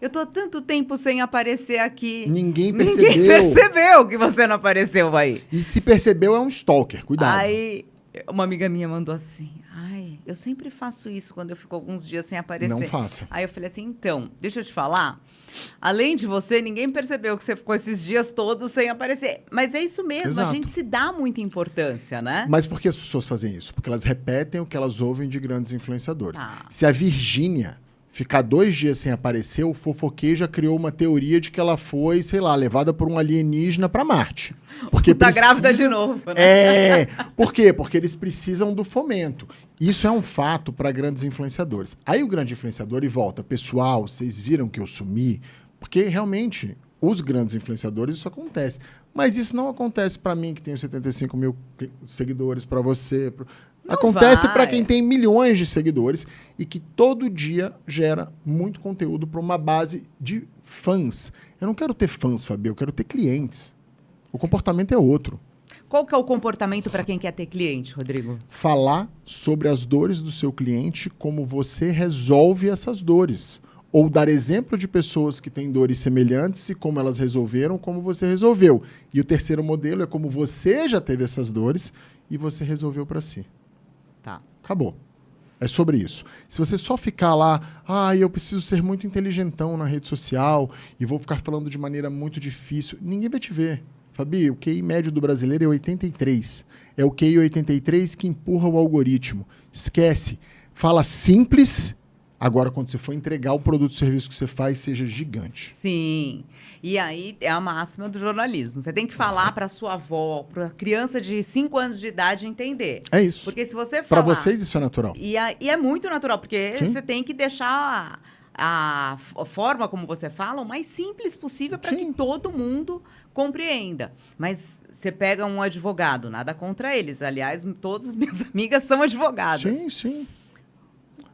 eu tô há tanto tempo sem aparecer aqui. Ninguém percebeu. Ninguém percebeu que você não apareceu aí. E se percebeu, é um stalker. Cuidado. Aí, uma amiga minha mandou assim, eu sempre faço isso quando eu fico alguns dias sem aparecer. Não faça. Aí eu falei assim, então, deixa eu te falar, além de você, ninguém percebeu que você ficou esses dias todos sem aparecer. Mas é isso mesmo, Exato. A gente se dá muita importância, né? Mas por que as pessoas fazem isso? Porque elas repetem o que elas ouvem de grandes influenciadores. Tá. Se a Virgínia ficar 2 dias sem aparecer, o fofoqueiro já criou uma teoria de que ela foi, sei lá, levada por um alienígena para Marte. Porque tá grávida de novo, né? Por quê? Porque eles precisam do fomento. Isso é um fato para grandes influenciadores. Aí o grande influenciador volta, pessoal, vocês viram que eu sumi? Porque realmente os grandes influenciadores, isso acontece. Mas isso não acontece para mim, que tenho 75 mil seguidores, para você. Acontece para quem tem milhões de seguidores e que todo dia gera muito conteúdo para uma base de fãs. Eu não quero ter fãs, Fabi, eu quero ter clientes. O comportamento é outro. Qual que é o comportamento para quem quer ter cliente, Rodrigo? Falar sobre as dores do seu cliente, como você resolve essas dores. Ou dar exemplo de pessoas que têm dores semelhantes e como elas resolveram, como você resolveu. E o terceiro modelo é como você já teve essas dores e você resolveu para si. Tá. Acabou. É sobre isso. Se você só ficar lá, eu preciso ser muito inteligentão na rede social e vou ficar falando de maneira muito difícil, ninguém vai te ver. Fabi, o QI médio do brasileiro é 83. É o QI 83 que empurra o algoritmo. Esquece. Fala simples. Agora, quando você for entregar o produto ou serviço que você faz, seja gigante. Sim. E aí é a máxima do jornalismo. Você tem que falar para sua avó, para a criança de 5 anos de idade entender. É isso. Porque se você falar... Para vocês isso é natural. E é muito natural, porque Sim. você tem que deixar a forma como você fala o mais simples possível para que todo mundo compreenda. Mas você pega um advogado, nada contra eles. Aliás, todas as minhas amigas são advogadas. Sim, sim.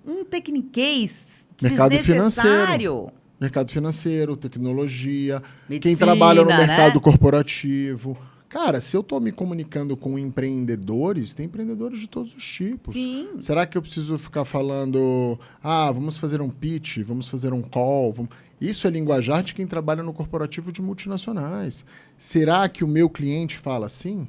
Um tecniquez Mercado desnecessário. Mercado financeiro, tecnologia, Medicina, quem trabalha no mercado né? corporativo. Cara, se eu estou me comunicando com empreendedores, tem empreendedores de todos os tipos. Sim. Será que eu preciso ficar falando, vamos fazer um pitch, vamos fazer um call? Isso é linguajar de quem trabalha no corporativo de multinacionais. Será que o meu cliente fala assim?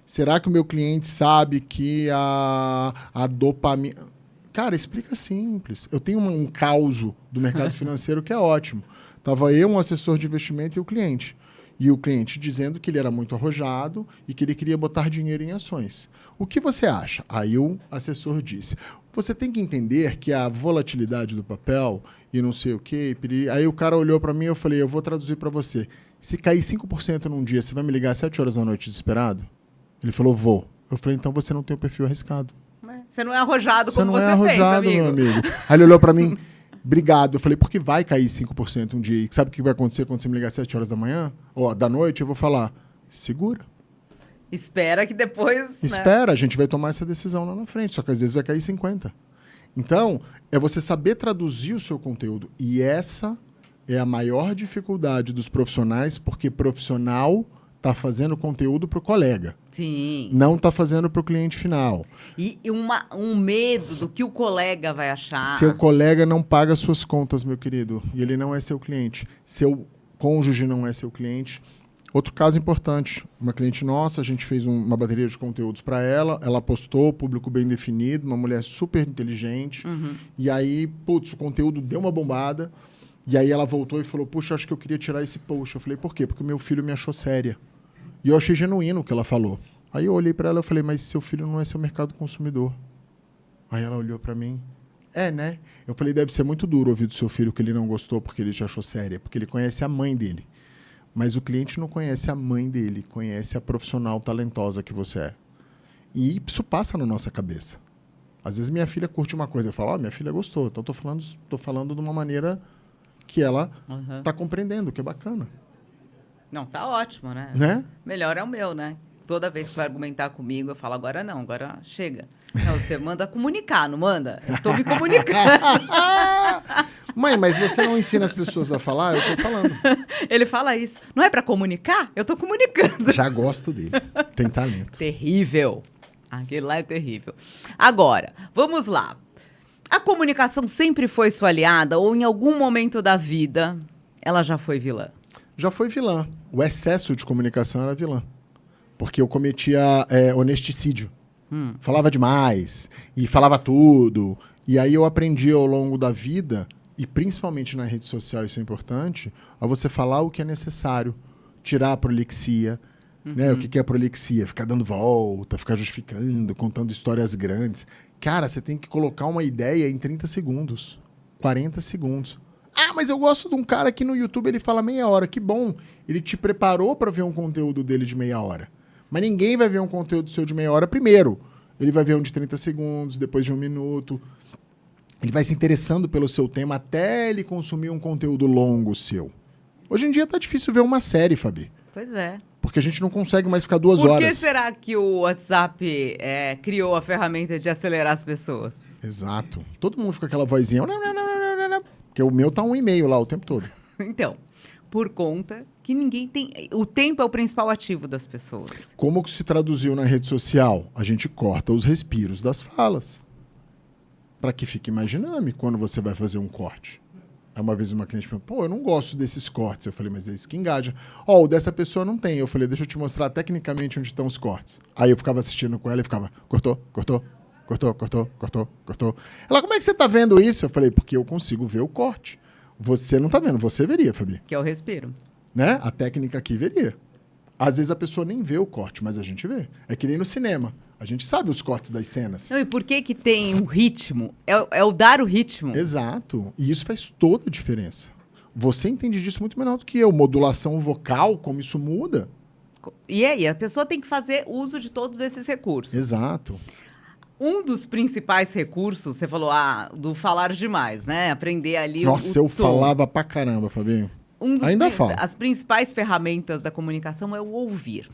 Será que o meu cliente sabe que a dopamina... Cara, explica simples. Eu tenho um causo do mercado financeiro que é ótimo. Tava eu, um assessor de investimento e o cliente. E o cliente dizendo que ele era muito arrojado e que ele queria botar dinheiro em ações. O que você acha? Aí o assessor disse, você tem que entender que a volatilidade do papel e não sei o quê... Aí o cara olhou para mim e eu falei, eu vou traduzir para você. Se cair 5% num dia, você vai me ligar às 7 horas da noite desesperado? Ele falou, vou. Eu falei, então você não tem o perfil arriscado. Você não é arrojado como você pensa, amigo. Você não é arrojado, meu amigo. Aí ele olhou pra mim, obrigado. Eu falei, porque vai cair 5% um dia. E sabe o que vai acontecer quando você me ligar às 7 horas da manhã? Ou da noite? Eu vou falar, segura. Espera que depois... Espera, a gente vai tomar essa decisão lá na frente. Só que às vezes vai cair 50%. Então, é você saber traduzir o seu conteúdo. E essa é a maior dificuldade dos profissionais, porque profissional está fazendo conteúdo para o colega. Sim. Não está fazendo para o cliente final. E um medo do que o colega vai achar. Seu colega não paga suas contas, meu querido. E ele não é seu cliente. Seu cônjuge não é seu cliente. Outro caso importante. Uma cliente nossa, a gente fez uma bateria de conteúdos para ela. Ela postou, público bem definido, uma mulher super inteligente. E aí, putz, o conteúdo deu uma bombada. E aí ela voltou e falou, puxa, acho que eu queria tirar esse post. Eu falei, por quê? Porque meu filho me achou séria. E eu achei genuíno o que ela falou. Aí eu olhei para ela e falei, mas seu filho não é seu mercado consumidor. Aí ela olhou para mim, né? Eu falei, deve ser muito duro ouvir do seu filho que ele não gostou porque ele te achou séria, porque ele conhece a mãe dele. Mas o cliente não conhece a mãe dele, conhece a profissional talentosa que você é. E isso passa na nossa cabeça. Às vezes minha filha curte uma coisa, eu falo, minha filha gostou, então tô falando de uma maneira que ela tá compreendendo, que é bacana. Não, tá ótimo, né? Melhor é o meu, né? Toda vez que vai argumentar comigo, eu falo, agora não, agora chega. Não, você manda comunicar, não manda? Eu estou me comunicando. Mãe, mas você não ensina as pessoas a falar? Eu tô falando. Ele fala isso. Não é para comunicar? Eu tô comunicando. Já gosto dele. Tem talento. Terrível. Aquele lá é terrível. Agora, vamos lá. A comunicação sempre foi sua aliada ou em algum momento da vida ela já foi vilã? Já foi vilã. O excesso de comunicação era vilã. Porque eu cometia honesticídio. Falava demais e falava tudo. E aí eu aprendi ao longo da vida, e principalmente na rede social, isso é importante, a você falar o que é necessário. Tirar a prolixia. Né? O que é prolixia? Ficar dando volta, ficar justificando, contando histórias grandes. Cara, você tem que colocar uma ideia em 30 segundos, 40 segundos. Mas eu gosto de um cara que no YouTube ele fala meia hora. Que bom, ele te preparou para ver um conteúdo dele de meia hora. Mas ninguém vai ver um conteúdo seu de meia hora primeiro. Ele vai ver um de 30 segundos, depois de 1 minuto. Ele vai se interessando pelo seu tema até ele consumir um conteúdo longo seu. Hoje em dia tá difícil ver uma série, Fabi. Pois é. Porque a gente não consegue mais ficar 2 Por horas. que será que o WhatsApp criou a ferramenta de acelerar as pessoas? Exato. Todo mundo fica com aquela vozinha. Não. Porque o meu tá um e-mail lá o tempo todo. Então, por conta que ninguém tem... O tempo é o principal ativo das pessoas. Como que se traduziu na rede social? A gente corta os respiros das falas. Para que fique mais dinâmico quando você vai fazer um corte. Aí uma vez uma cliente falou, pô, eu não gosto desses cortes. Eu falei, mas é isso que engaja. Ó, o dessa pessoa não tem. Eu falei, deixa eu te mostrar tecnicamente onde estão os cortes. Aí eu ficava assistindo com ela e ficava, cortou. Ela, como é que você tá vendo isso? Eu falei, porque eu consigo ver o corte. Você não tá vendo, você veria, Fabi. Que é o respiro. Né? A técnica aqui veria. Às vezes a pessoa nem vê o corte, mas a gente vê. É que nem no cinema. A gente sabe os cortes das cenas. Não, e por que tem um ritmo? É o dar o ritmo. Exato. E isso faz toda a diferença. Você entende disso muito melhor do que eu. Modulação vocal, como isso muda. E aí, a pessoa tem que fazer uso de todos esses recursos. Exato. Um dos principais recursos, você falou, do falar demais, né? Aprender ali Nossa, o eu tom. falava pra caramba, Fabinho. Ainda falo. As principais ferramentas da comunicação é o ouvir.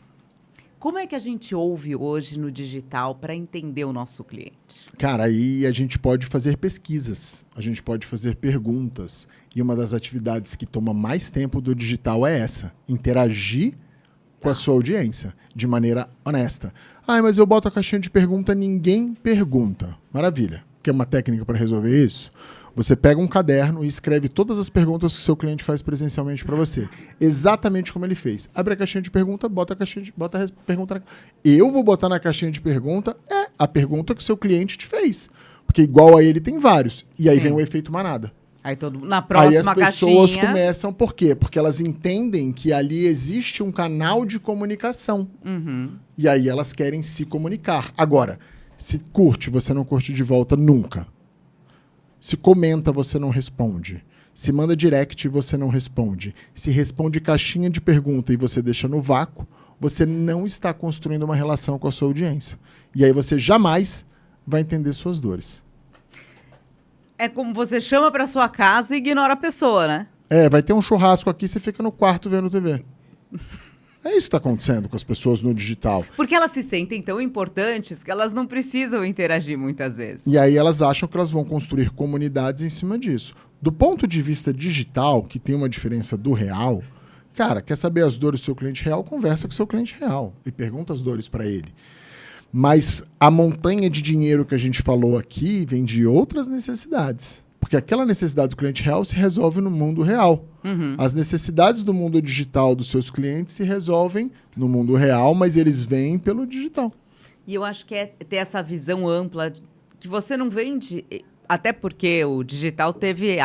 Como é que a gente ouve hoje no digital para entender o nosso cliente? Cara, aí a gente pode fazer pesquisas, a gente pode fazer perguntas. E uma das atividades que toma mais tempo do digital é essa: interagir com a sua audiência de maneira honesta. Ah, mas eu boto a caixinha de pergunta, ninguém pergunta. Maravilha. Quer uma técnica para resolver isso? Você pega um caderno e escreve todas as perguntas que o seu cliente faz presencialmente para você. Exatamente como ele fez. Abre a caixinha de pergunta, bota a pergunta. Eu vou botar na caixinha de pergunta a pergunta que o seu cliente te fez. Porque igual a ele tem vários. E aí vem o efeito manada. Aí na próxima as pessoas caixinha... começam, por quê? Porque elas entendem que ali existe um canal de comunicação. Uhum. E aí elas querem se comunicar. Agora, se curte, você não curte de volta nunca. Se comenta, você não responde. Se manda direct, você não responde. Se responde caixinha de pergunta e você deixa no vácuo, você não está construindo uma relação com a sua audiência. E aí você jamais vai entender suas dores. É como você chama para sua casa e ignora a pessoa, né? Vai ter um churrasco aqui, você fica no quarto vendo TV. É isso que está acontecendo com as pessoas no digital. Porque elas se sentem tão importantes que elas não precisam interagir muitas vezes. E aí elas acham que elas vão construir comunidades em cima disso. Do ponto de vista digital, que tem uma diferença do real, cara, quer saber as dores do seu cliente real? Conversa com o seu cliente real e pergunta as dores para ele. Mas a montanha de dinheiro que a gente falou aqui vem de outras necessidades. Porque aquela necessidade do cliente real se resolve no mundo real. Uhum. As necessidades do mundo digital dos seus clientes se resolvem no mundo real, mas eles vêm pelo digital. E eu acho que é ter essa visão ampla, que você não vende... Até porque o digital teve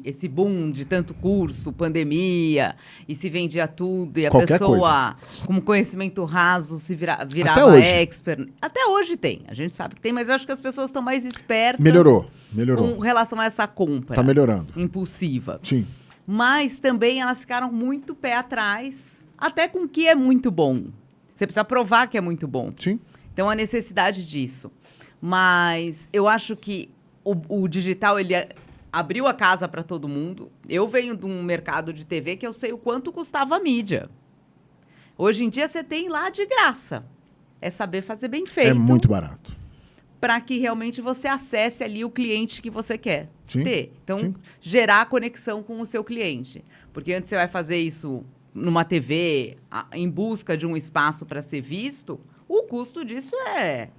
esse boom de tanto curso, pandemia, e se vendia tudo, e a Qualquer pessoa, com conhecimento raso, se virava expert. Até hoje tem, a gente sabe que tem, mas eu acho que as pessoas estão mais espertas. Melhorou. Com relação a essa compra. Tá melhorando. Impulsiva. Sim. Mas também elas ficaram muito pé atrás, até com o que é muito bom. Você precisa provar que é muito bom. Sim. Então, a necessidade disso. Mas eu acho que o digital, ele abriu a casa para todo mundo. Eu venho de um mercado de TV que eu sei o quanto custava a mídia. Hoje em dia, você tem lá de graça. É saber fazer bem feito. É muito barato. Para que realmente você acesse ali o cliente que você quer ter. Então, sim. Gerar a conexão com o seu cliente. Porque antes você vai fazer isso numa TV, em busca de um espaço para ser visto, o custo disso é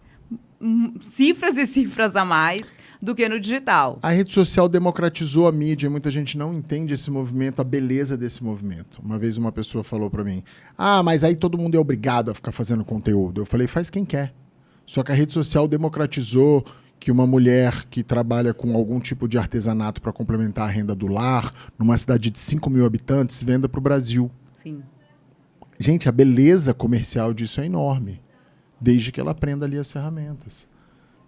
cifras e cifras a mais do que no digital. A rede social democratizou a mídia e muita gente não entende esse movimento, a beleza desse movimento. Uma vez uma pessoa falou para mim, mas aí todo mundo é obrigado a ficar fazendo conteúdo. Eu falei, faz quem quer. Só que a rede social democratizou que uma mulher que trabalha com algum tipo de artesanato para complementar a renda do lar, numa cidade de 5 mil habitantes, venda para o Brasil. Sim. Gente, a beleza comercial disso é enorme, desde que ela aprenda ali as ferramentas.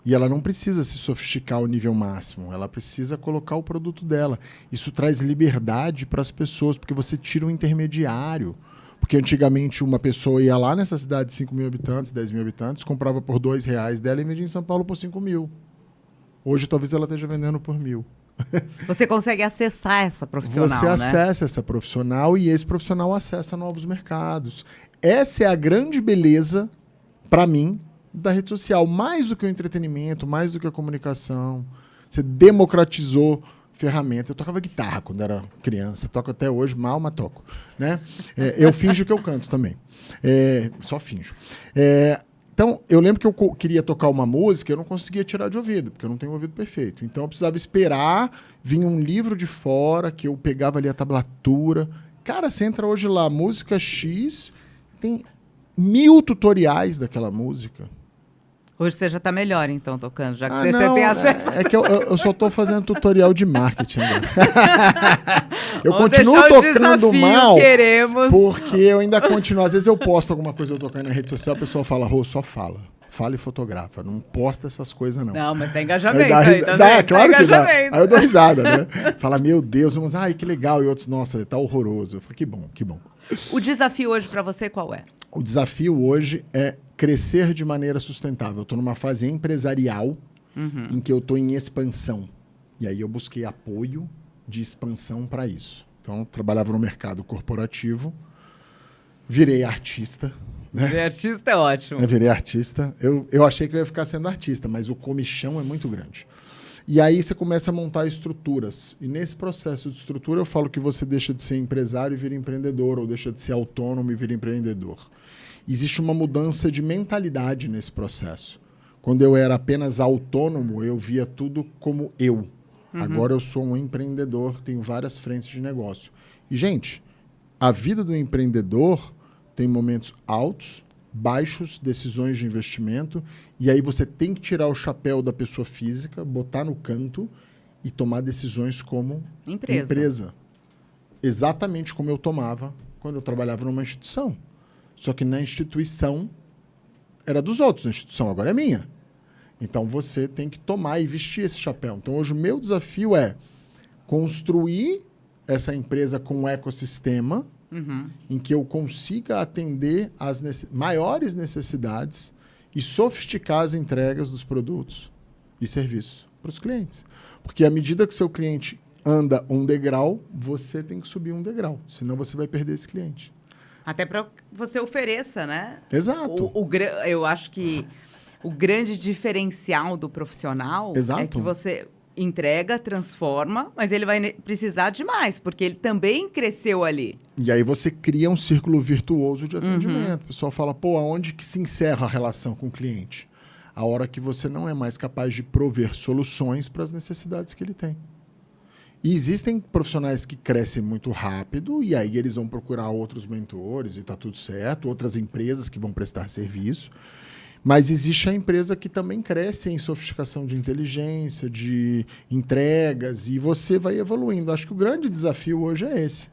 E ela não precisa se sofisticar ao nível máximo, ela precisa colocar o produto dela. Isso traz liberdade para as pessoas, porque você tira um intermediário. Porque antigamente uma pessoa ia lá nessa cidade de 5 mil habitantes, 10 mil habitantes, comprava por R$2 dela e vendia em São Paulo por 5 mil. Hoje, talvez ela esteja vendendo por 1.000. Você consegue acessar essa profissional, Você acessa essa profissional e esse profissional acessa novos mercados. Essa é a grande beleza, para mim, da rede social. Mais do que o entretenimento, mais do que a comunicação. Você democratizou ferramenta. Eu tocava guitarra quando era criança. Toco até hoje, mal, mas toco. Né? Eu finjo que eu canto também. Só finjo. Então, eu lembro que eu queria tocar uma música e eu não conseguia tirar de ouvido, porque eu não tenho ouvido perfeito. Então, eu precisava esperar, vinha um livro de fora, que eu pegava ali a tablatura. Cara, você entra hoje lá, música X, tem 1.000 tutoriais daquela música. Hoje você já está melhor, então, tocando, já que você não, tem acesso. É que eu só estou fazendo tutorial de marketing agora. Eu Vamos continuo tocando mal, queremos. porque eu ainda continuo. Às vezes eu posto alguma coisa eu tocando na rede social, a pessoa fala, Rô, só fala. Fala e fotografa. Não posta essas coisas, não. Não, mas tem engajamento. Claro que dá. Aí eu dou risada, né? Fala, meu Deus, uns, ai, que legal. E outros, nossa, tá horroroso. Eu falo, que bom, que bom. O desafio hoje para você qual é? O desafio hoje é crescer de maneira sustentável. Eu estou numa fase empresarial em que eu estou em expansão. E aí eu busquei apoio de expansão para isso. Então, eu trabalhava no mercado corporativo, virei artista. Né? Virei artista é ótimo. Eu virei artista. Eu achei que eu ia ficar sendo artista, mas o comichão é muito grande. E aí você começa a montar estruturas. E nesse processo de estrutura eu falo que você deixa de ser empresário e vira empreendedor, ou deixa de ser autônomo e vira empreendedor. Existe uma mudança de mentalidade nesse processo. Quando eu era apenas autônomo, eu via tudo como eu. Agora eu sou um empreendedor, tenho várias frentes de negócio. E, gente, a vida do empreendedor tem momentos altos, baixos, decisões de investimento, e aí você tem que tirar o chapéu da pessoa física, botar no canto e tomar decisões como empresa. Exatamente como eu tomava quando eu trabalhava numa instituição. Só que na instituição era dos outros, a instituição agora é minha. Então você tem que tomar e vestir esse chapéu. Então hoje o meu desafio é construir essa empresa com um ecossistema em que eu consiga atender às maiores necessidades e sofisticar as entregas dos produtos e serviços para os clientes. Porque à medida que seu cliente anda um degrau, você tem que subir um degrau, senão você vai perder esse cliente. Até para que você ofereça, né? Exato. Eu acho que o grande diferencial do profissional é que você entrega, transforma, mas ele vai precisar de mais, porque ele também cresceu ali. E aí você cria um círculo virtuoso de atendimento. O pessoal fala, pô, aonde que se encerra a relação com o cliente? A hora que você não é mais capaz de prover soluções para as necessidades que ele tem. E existem profissionais que crescem muito rápido e aí eles vão procurar outros mentores e está tudo certo, outras empresas que vão prestar serviço. Mas existe a empresa que também cresce em sofisticação de inteligência, de entregas, e você vai evoluindo. Acho que o grande desafio hoje é esse.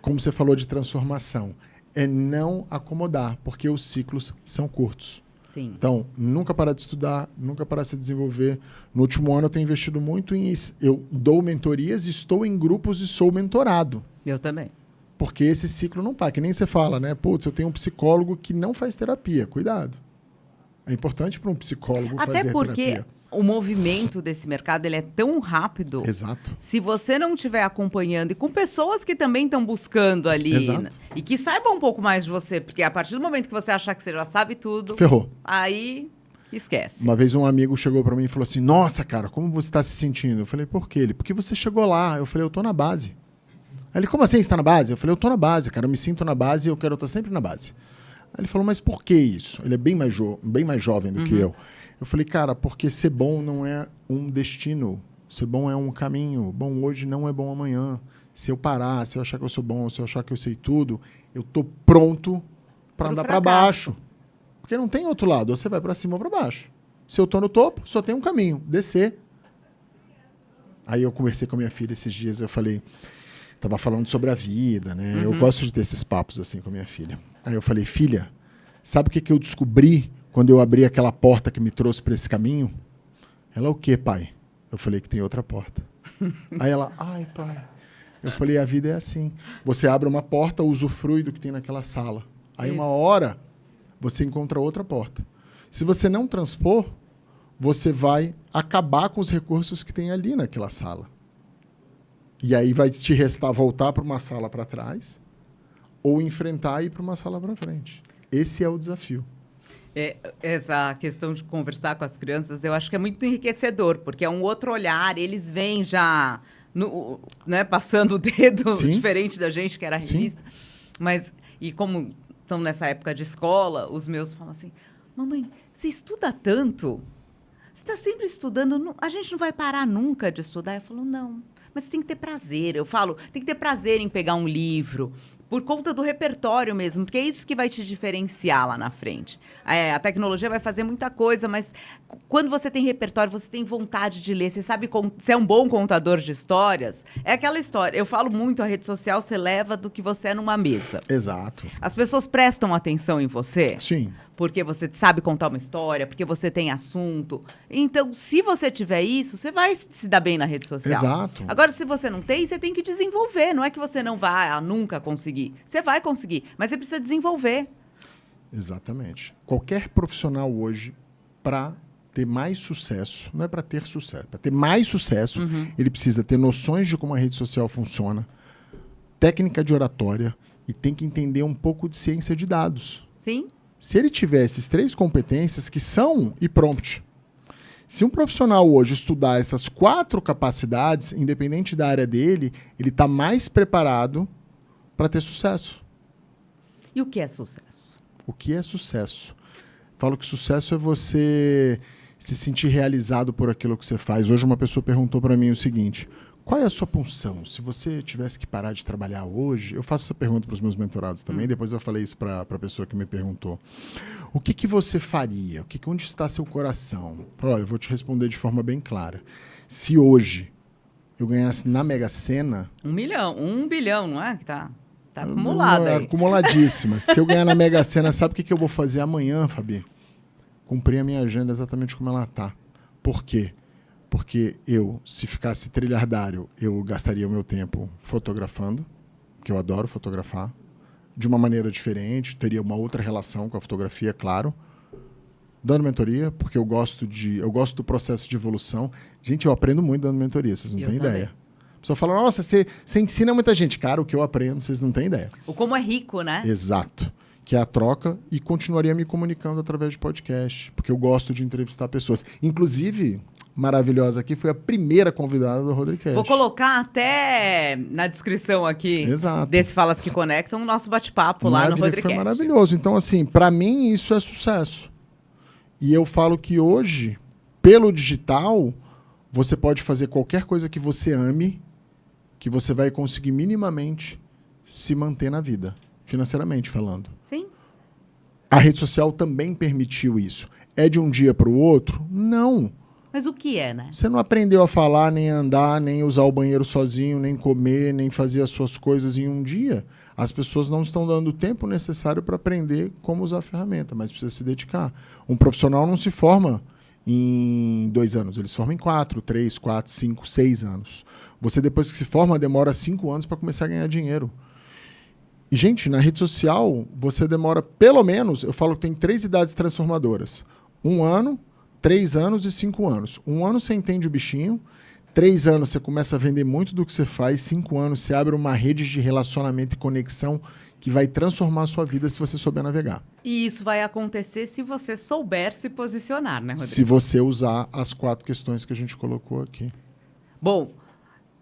Como você falou de transformação, é não acomodar, porque os ciclos são curtos. Sim. Então, nunca parar de estudar, nunca parar de se desenvolver. No último ano eu tenho investido muito em... Eu dou mentorias, estou em grupos e sou mentorado. Eu também. Porque esse ciclo não para, que nem você fala, né? Putz, eu tenho um psicólogo que não faz terapia. Cuidado. É importante para um psicólogo fazer terapia. Até porque o movimento desse mercado ele é tão rápido. Exato. Se você não estiver acompanhando e com pessoas que também estão buscando ali, né? E que saibam um pouco mais de você, porque a partir do momento que você achar que você já sabe tudo, ferrou. Aí esquece. Uma vez um amigo chegou para mim e falou assim, nossa, cara, como você está se sentindo? Eu falei, por quê? Ele, porque você chegou lá. Eu falei, eu tô na base. Aí ele, como assim, você está na base? Eu falei, eu tô na base, cara, eu me sinto na base e eu quero estar sempre na base. Aí ele falou, mas por que isso? Ele é bem mais jovem do que eu. Eu falei, cara, porque ser bom não é um destino. Ser bom é um caminho. Bom hoje não é bom amanhã. Se eu parar, se eu achar que eu sou bom, se eu achar que eu sei tudo, eu tô pronto para andar para baixo. Porque não tem outro lado. Ou você vai para cima ou para baixo. Se eu tô no topo, só tem um caminho. Descer. Aí eu conversei com a minha filha esses dias. Eu falei... Tava falando sobre a vida, né? Eu gosto de ter esses papos assim com a minha filha. Aí eu falei, filha, sabe o que eu descobri quando eu abri aquela porta que me trouxe para esse caminho? Ela, o quê, pai? Eu falei que tem outra porta. Aí ela, ai, pai. Eu falei, a vida é assim. Você abre uma porta, usufrui do que tem naquela sala. Aí uma hora, você encontra outra porta. Se você não transpor, você vai acabar com os recursos que tem ali naquela sala. E aí vai te restar voltar para uma sala para trás ou enfrentar e ir para uma sala para frente. Esse é o desafio. Essa questão de conversar com as crianças, eu acho que é muito enriquecedor, porque é um outro olhar, eles vêm já né, passando o dedo, Sim. diferente da gente, que era a revista. Mas, e como estão nessa época de escola, os meus falam assim, mamãe, você estuda tanto? Você está sempre estudando, a gente não vai parar nunca de estudar? Eu falo, não, mas tem que ter prazer. Eu falo, tem que ter prazer em pegar um livro, por conta do repertório mesmo, porque é isso que vai te diferenciar lá na frente. A tecnologia vai fazer muita coisa, mas quando você tem repertório, você tem vontade de ler, você sabe você é um bom contador de histórias, é aquela história. Eu falo muito, a rede social você leva do que você é numa mesa. Exato. As pessoas prestam atenção em você. Sim. Porque você sabe contar uma história, porque você tem assunto. Então, se você tiver isso, você vai se dar bem na rede social. Exato. Agora, se você não tem, você tem que desenvolver. Não é que você não vai nunca conseguir. Você vai conseguir, mas você precisa desenvolver. Exatamente. Qualquer profissional hoje, para ter mais sucesso, não é para ter sucesso, para ter mais sucesso, ele precisa ter noções de como a rede social funciona, técnica de oratória e tem que entender um pouco de ciência de dados. Sim. Se ele tiver essas 3 competências, que são e-prompt, se um profissional hoje estudar essas 4 capacidades, independente da área dele, ele está mais preparado para ter sucesso. E o que é sucesso? O que é sucesso? Falo que sucesso é você se sentir realizado por aquilo que você faz. Hoje uma pessoa perguntou para mim o seguinte, qual é a sua função? Se você tivesse que parar de trabalhar hoje, eu faço essa pergunta para os meus mentorados também, depois eu falei isso para a pessoa que me perguntou. O que você faria? Onde está seu coração? Olha, eu vou te responder de forma bem clara. Se hoje eu ganhasse na Mega Sena... 1 bilhão, não é? Que tá acumulado aí. Acumuladíssima. Se eu ganhar na Mega Sena, sabe o que eu vou fazer amanhã, Fabi? Cumprir a minha agenda exatamente como ela está. Por quê? Porque se ficasse trilhardário, eu gastaria o meu tempo fotografando, que eu adoro fotografar, de uma maneira diferente, teria uma outra relação com a fotografia, claro. Dando mentoria, porque eu gosto do processo de evolução. Gente, eu aprendo muito dando mentoria, vocês não têm ideia. A pessoa fala, nossa, você ensina muita gente. Cara, o que eu aprendo, vocês não têm ideia. O como é rico, né? Exato. Que é a troca e continuaria me comunicando através de podcast, porque eu gosto de entrevistar pessoas. Inclusive, maravilhosa aqui, foi a primeira convidada do Rodriguecast. Vou colocar até na descrição aqui desse Falas que Conectam o nosso bate-papo lá no Rodriguecast. Foi maravilhoso. Então, assim, para mim isso é sucesso. E eu falo que hoje, pelo digital, você pode fazer qualquer coisa que você ame, que você vai conseguir minimamente se manter na vida, financeiramente falando. Sim. A rede social também permitiu isso. É de um dia para o outro? Não. Mas o que é, né? Você não aprendeu a falar, nem andar, nem usar o banheiro sozinho, nem comer, nem fazer as suas coisas em um dia. As pessoas não estão dando o tempo necessário para aprender como usar a ferramenta, mas precisa se dedicar. Um profissional não se forma em 2 anos, ele se forma em 4, 3, 4, 5, 6 anos. Você, depois que se forma, demora 5 anos para começar a ganhar dinheiro. E, gente, na rede social, você demora pelo menos, eu falo que tem 3 idades transformadoras. 1 ano, 3 anos e 5 anos. 1 ano você entende o bichinho, 3 anos você começa a vender muito do que você faz, 5 anos você abre uma rede de relacionamento e conexão que vai transformar a sua vida se você souber navegar. E isso vai acontecer se você souber se posicionar, né, Rodrigo? Se você usar as 4 questões que a gente colocou aqui. Bom,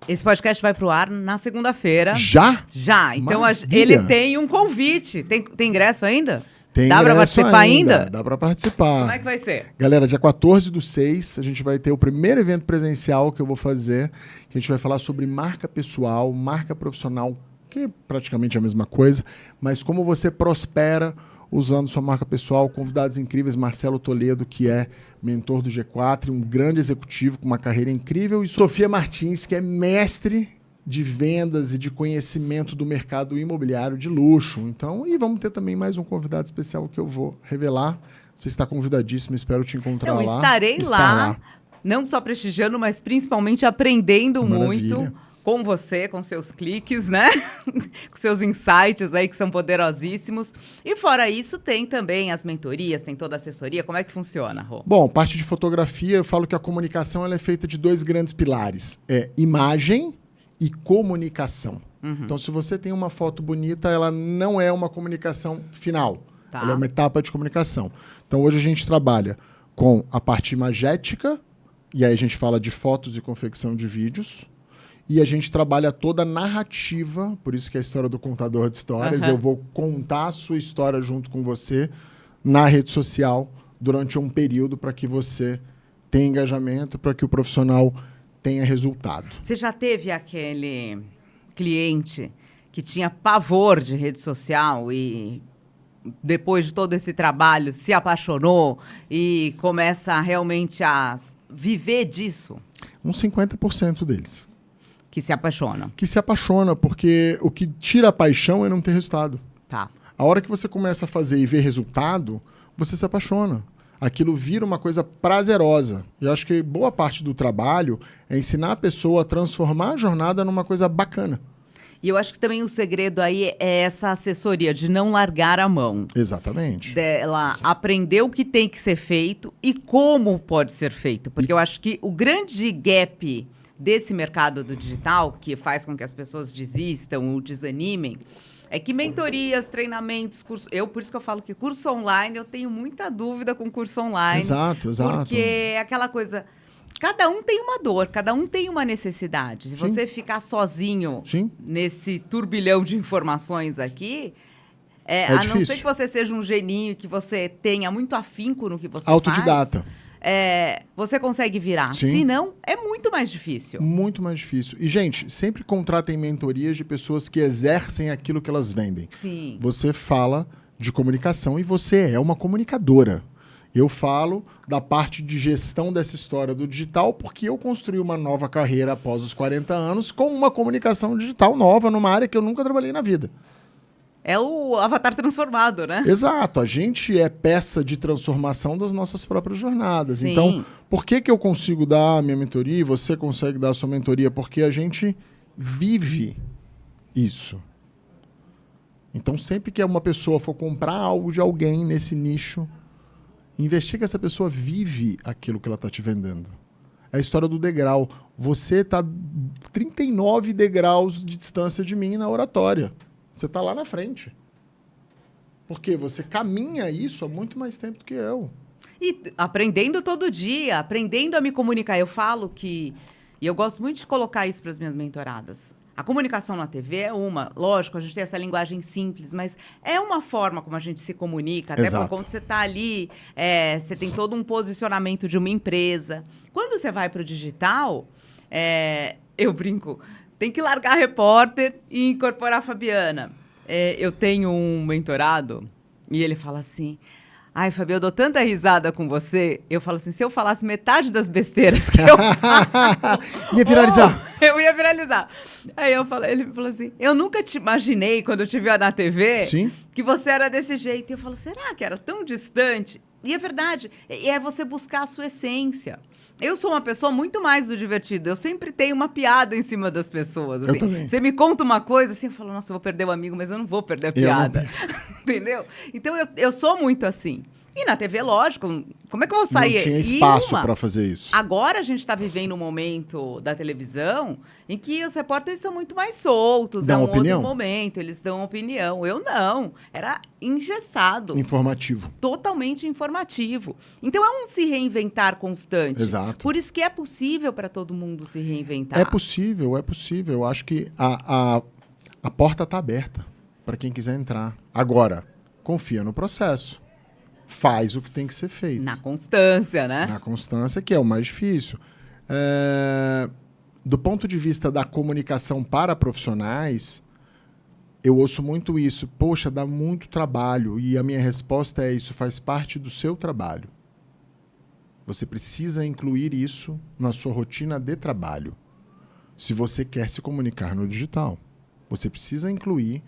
esse podcast vai pro ar na segunda-feira. Já? Já. Então Maravilha. ele tem um convite. Tem ingresso ainda? Tem Dá para participar ainda? Dá para participar. Como é que vai ser? Galera, dia 14/6, a gente vai ter o primeiro evento presencial que eu vou fazer, que a gente vai falar sobre marca pessoal, marca profissional, que é praticamente a mesma coisa, mas como você prospera usando sua marca pessoal. Convidados incríveis, Marcelo Toledo, que é mentor do G4, um grande executivo com uma carreira incrível, e Sofia Martins, que é mestre de vendas e de conhecimento do mercado imobiliário de luxo. Então, e vamos ter também mais um convidado especial que eu vou revelar. Você está convidadíssimo, espero te encontrar lá. Estarei lá, não só prestigiando, mas principalmente aprendendo muito com você, com seus cliques, né? Com seus insights aí que são poderosíssimos. E fora isso, tem também as mentorias, tem toda a assessoria. Como é que funciona, Rô? Bom, parte de fotografia, eu falo que a comunicação ela é feita de 2 grandes pilares. É imagem e comunicação. Então, se você tem uma foto bonita, ela não é uma comunicação final. Tá. Ela é uma etapa de comunicação. Então, hoje a gente trabalha com a parte imagética, e aí a gente fala de fotos e confecção de vídeos. E a gente trabalha toda a narrativa, por isso que é a história do contador de histórias. Eu vou contar a sua história junto com você na rede social durante um período para que você tenha engajamento, para que o profissional tenha resultado. Você já teve aquele cliente que tinha pavor de rede social e depois de todo esse trabalho se apaixonou e começa realmente a viver disso? Uns 50% deles. Que se apaixonam. Que se apaixona, porque o que tira a paixão é não ter resultado. Tá. A hora que você começa a fazer e ver resultado, você se apaixona. Aquilo vira uma coisa prazerosa. E eu acho que boa parte do trabalho é ensinar a pessoa a transformar a jornada numa coisa bacana. E eu acho que também o segredo aí é essa assessoria, de não largar a mão. Exatamente. Dela aprender o que tem que ser feito e como pode ser feito. Porque eu acho que o grande gap desse mercado do digital, que faz com que as pessoas desistam ou desanimem, é que mentorias, treinamentos, cursos... Por isso que eu falo que curso online, eu tenho muita dúvida com curso online. Exato. Porque é aquela coisa... Cada um tem uma dor, cada um tem uma necessidade. Se você ficar sozinho nesse turbilhão de informações aqui, a não ser que você seja um geninho, que você tenha muito afinco no que você autodidata. Você consegue virar. Sim. Se não, é muito mais difícil. Muito mais difícil. E, gente, sempre contratem mentorias de pessoas que exercem aquilo que elas vendem. Sim. Você fala de comunicação e você é uma comunicadora. Eu falo da parte de gestão dessa história do digital porque eu construí uma nova carreira após os 40 anos com uma comunicação digital nova numa área que eu nunca trabalhei na vida. É o avatar transformado, né? Exato. A gente é peça de transformação das nossas próprias jornadas. Sim. Então, por que eu consigo dar a minha mentoria e você consegue dar a sua mentoria? Porque a gente vive isso. Então, sempre que uma pessoa for comprar algo de alguém nesse nicho, investiga se essa pessoa vive aquilo que ela está te vendendo. É a história do degrau. Você está 39 degraus de distância de mim na oratória. Você está lá na frente. Porque você caminha isso há muito mais tempo do que eu. E aprendendo todo dia, aprendendo a me comunicar. Eu falo que... E eu gosto muito de colocar isso para as minhas mentoradas. A comunicação na TV é uma. Lógico, a gente tem essa linguagem simples, mas é uma forma como a gente se comunica. Até por conta que você está ali, você tem todo um posicionamento de uma empresa. Quando você vai para o digital, eu brinco, tem que largar repórter e incorporar a Fabiana. Eu tenho um mentorado e ele fala assim... Ai, Fabi, eu dou tanta risada com você. Eu falo assim, se eu falasse metade das besteiras que eu falo... Ia viralizar. Eu ia viralizar. Aí ele falou assim, eu nunca te imaginei, quando eu te via na TV, que você era desse jeito. E eu falo, será que era tão distante? E é verdade, é você buscar a sua essência. Eu sou uma pessoa muito mais do divertido. Eu sempre tenho uma piada em cima das pessoas. Assim. Eu também. Você me conta uma coisa, assim, eu falo, nossa, eu vou perder o amigo, mas eu não vou perder a piada. Entendeu? Então, eu sou muito assim. E na TV, lógico, como é que eu vou sair? Não tinha espaço para fazer isso. Agora a gente está vivendo um momento da televisão em que os repórteres são muito mais soltos. Dão opinião? Outro momento, eles dão opinião. Eu não. Era engessado. Informativo. Totalmente informativo. Então é um se reinventar constante. Exato. Por isso que é possível para todo mundo se reinventar. É possível, é possível. Eu acho que a porta está aberta para quem quiser entrar. Agora, confia no processo. Faz o que tem que ser feito. Na constância, né? Na constância, que é o mais difícil. Do ponto de vista da comunicação para profissionais, eu ouço muito isso. Poxa, dá muito trabalho. E a minha resposta é: isso faz parte do seu trabalho. Você precisa incluir isso na sua rotina de trabalho. Se você quer se comunicar no digital, você precisa incluir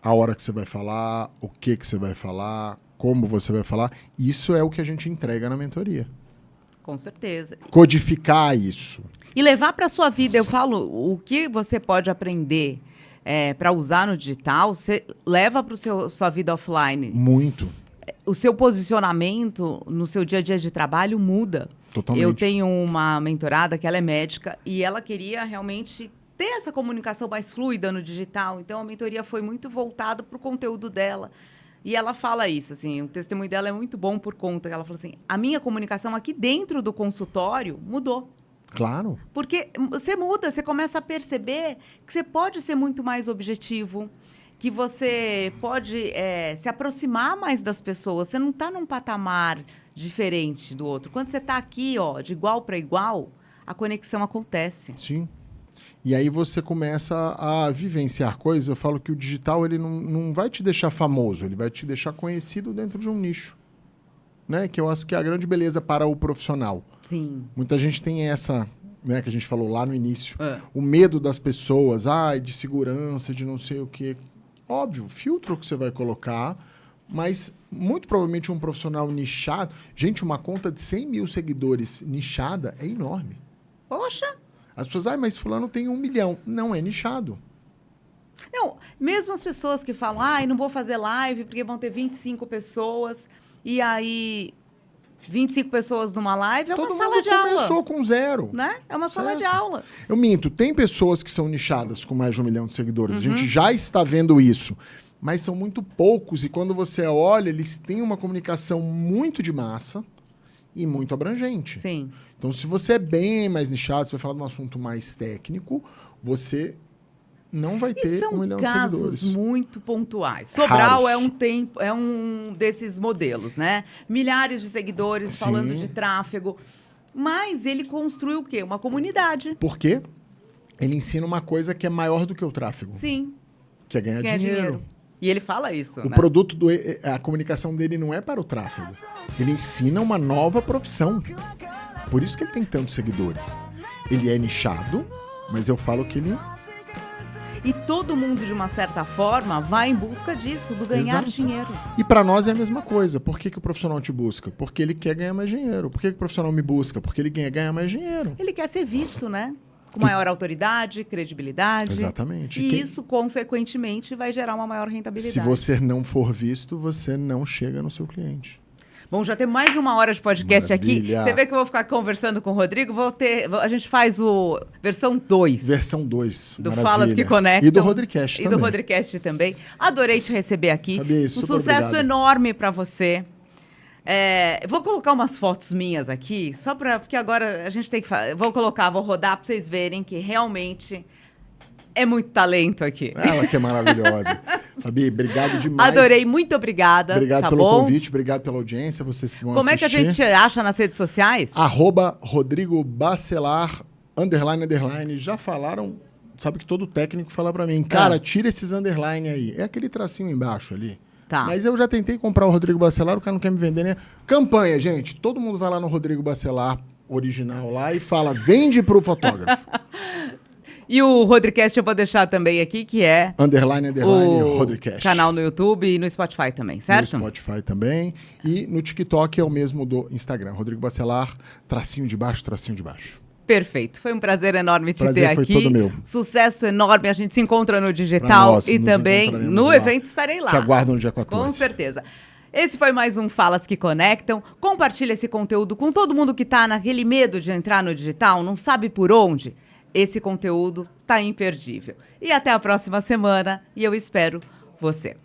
a hora que você vai falar, o que você vai falar, como você vai falar. Isso é o que a gente entrega na mentoria. Com certeza. Codificar isso. E levar para a sua vida, eu falo, o que você pode aprender para usar no digital, você leva para sua vida offline. Muito. O seu posicionamento no seu dia a dia de trabalho muda. Totalmente. Eu tenho uma mentorada que ela é médica e ela queria realmente ter essa comunicação mais fluida no digital. Então, a mentoria foi muito voltada para o conteúdo dela. E ela fala isso, assim, o testemunho dela é muito bom por conta. Ela falou assim, a minha comunicação aqui dentro do consultório mudou. Claro. Porque você muda, você começa a perceber que você pode ser muito mais objetivo, que você pode se aproximar mais das pessoas. Você não está num patamar diferente do outro. Quando você está aqui, ó, de igual para igual, a conexão acontece. Sim. E aí você começa a vivenciar coisas. Eu falo que o digital ele não vai te deixar famoso, ele vai te deixar conhecido dentro de um nicho. Né? Que eu acho que é a grande beleza para o profissional. Sim. Muita gente tem essa, né, que a gente falou lá no início, o medo das pessoas, de segurança, de não sei o quê. Óbvio, filtro que você vai colocar, mas muito provavelmente um profissional nichado... Gente, uma conta de 100 mil seguidores nichada é enorme. Poxa! As pessoas, mas fulano tem 1 milhão. Não, é nichado. Não, mesmo as pessoas que falam, não vou fazer live porque vão ter 25 pessoas, e aí 25 pessoas numa live é uma sala de aula. Começou com 0. Né? É uma sala Certo. de aula. Eu minto, tem pessoas que são nichadas com mais de 1 milhão de seguidores. A gente já está vendo isso. Mas são muito poucos e quando você olha, eles têm uma comunicação muito de massa e muito abrangente. Sim. Então, se você é bem mais nichado, você vai falar de um assunto mais técnico, você não vai ter 1 milhão de seguidores. São casos muito pontuais. Sobral Raros. é um desses modelos, né? Milhares de seguidores Sim. falando de tráfego. Mas ele construiu o quê? Uma comunidade. Por quê? Ele ensina uma coisa que é maior do que o tráfego, Sim. que é ganhar dinheiro. E ele fala isso, O né? produto, a comunicação dele não é para o tráfego. Ele ensina uma nova profissão. Por isso que ele tem tantos seguidores. Ele é nichado, mas eu falo que ele... E todo mundo, de uma certa forma, vai em busca disso, do ganhar Exato. dinheiro. E para nós é a mesma coisa. Por que o profissional te busca? Porque ele quer ganhar mais dinheiro. Por que o profissional me busca? Porque ele quer ganhar mais dinheiro. Ele quer ser visto, né? Com maior autoridade, credibilidade. Exatamente. E isso, consequentemente, vai gerar uma maior rentabilidade. Se você não for visto, você não chega no seu cliente. Bom, já tem mais de 1 hora de podcast Maravilha. aqui. Você vê que eu vou ficar conversando com o Rodrigo. A gente faz o versão 2. Versão 2. Do Falas que Conectam. E do Rodricast E também. do Rodricast também. Adorei te receber aqui. Fabi, Um super sucesso obrigado. enorme para você. Vou colocar umas fotos minhas aqui, só para porque agora a gente tem que vou rodar para vocês verem que realmente é muito talento aqui. Ela que é maravilhosa. Fabi, obrigado demais. Adorei, muito obrigada. Obrigado tá pelo bom? convite, obrigado pela audiência, vocês que vão Como assistir. é que a gente acha nas redes sociais? @Rodrigo Bacelar, __. Já falaram, sabe que todo técnico fala pra mim, cara, tira esses underline aí. É aquele tracinho embaixo ali. Tá. Mas eu já tentei comprar o Rodrigo Bacelar, o cara não quer me vender, né? Campanha, gente. Todo mundo vai lá no Rodrigo Bacelar original lá e fala, vende pro fotógrafo. E o Rodricast eu vou deixar também aqui, que é __, o Rodricast. canal no YouTube e no Spotify também, certo? No Spotify também. E no TikTok é o mesmo do Instagram. Rodrigo Bacelar, tracinho de baixo, tracinho de baixo. Perfeito. Foi um prazer enorme te Prazer ter foi aqui. todo meu. Sucesso enorme. A gente se encontra no digital Nós e nos também encontraremos no lá. evento estarei lá. Te aguardo no dia 14. Com certeza. Esse foi mais um Falas que Conectam. Compartilha esse conteúdo com todo mundo que está naquele medo de entrar no digital, não sabe por onde. Esse conteúdo tá imperdível. E até a próxima semana e eu espero você.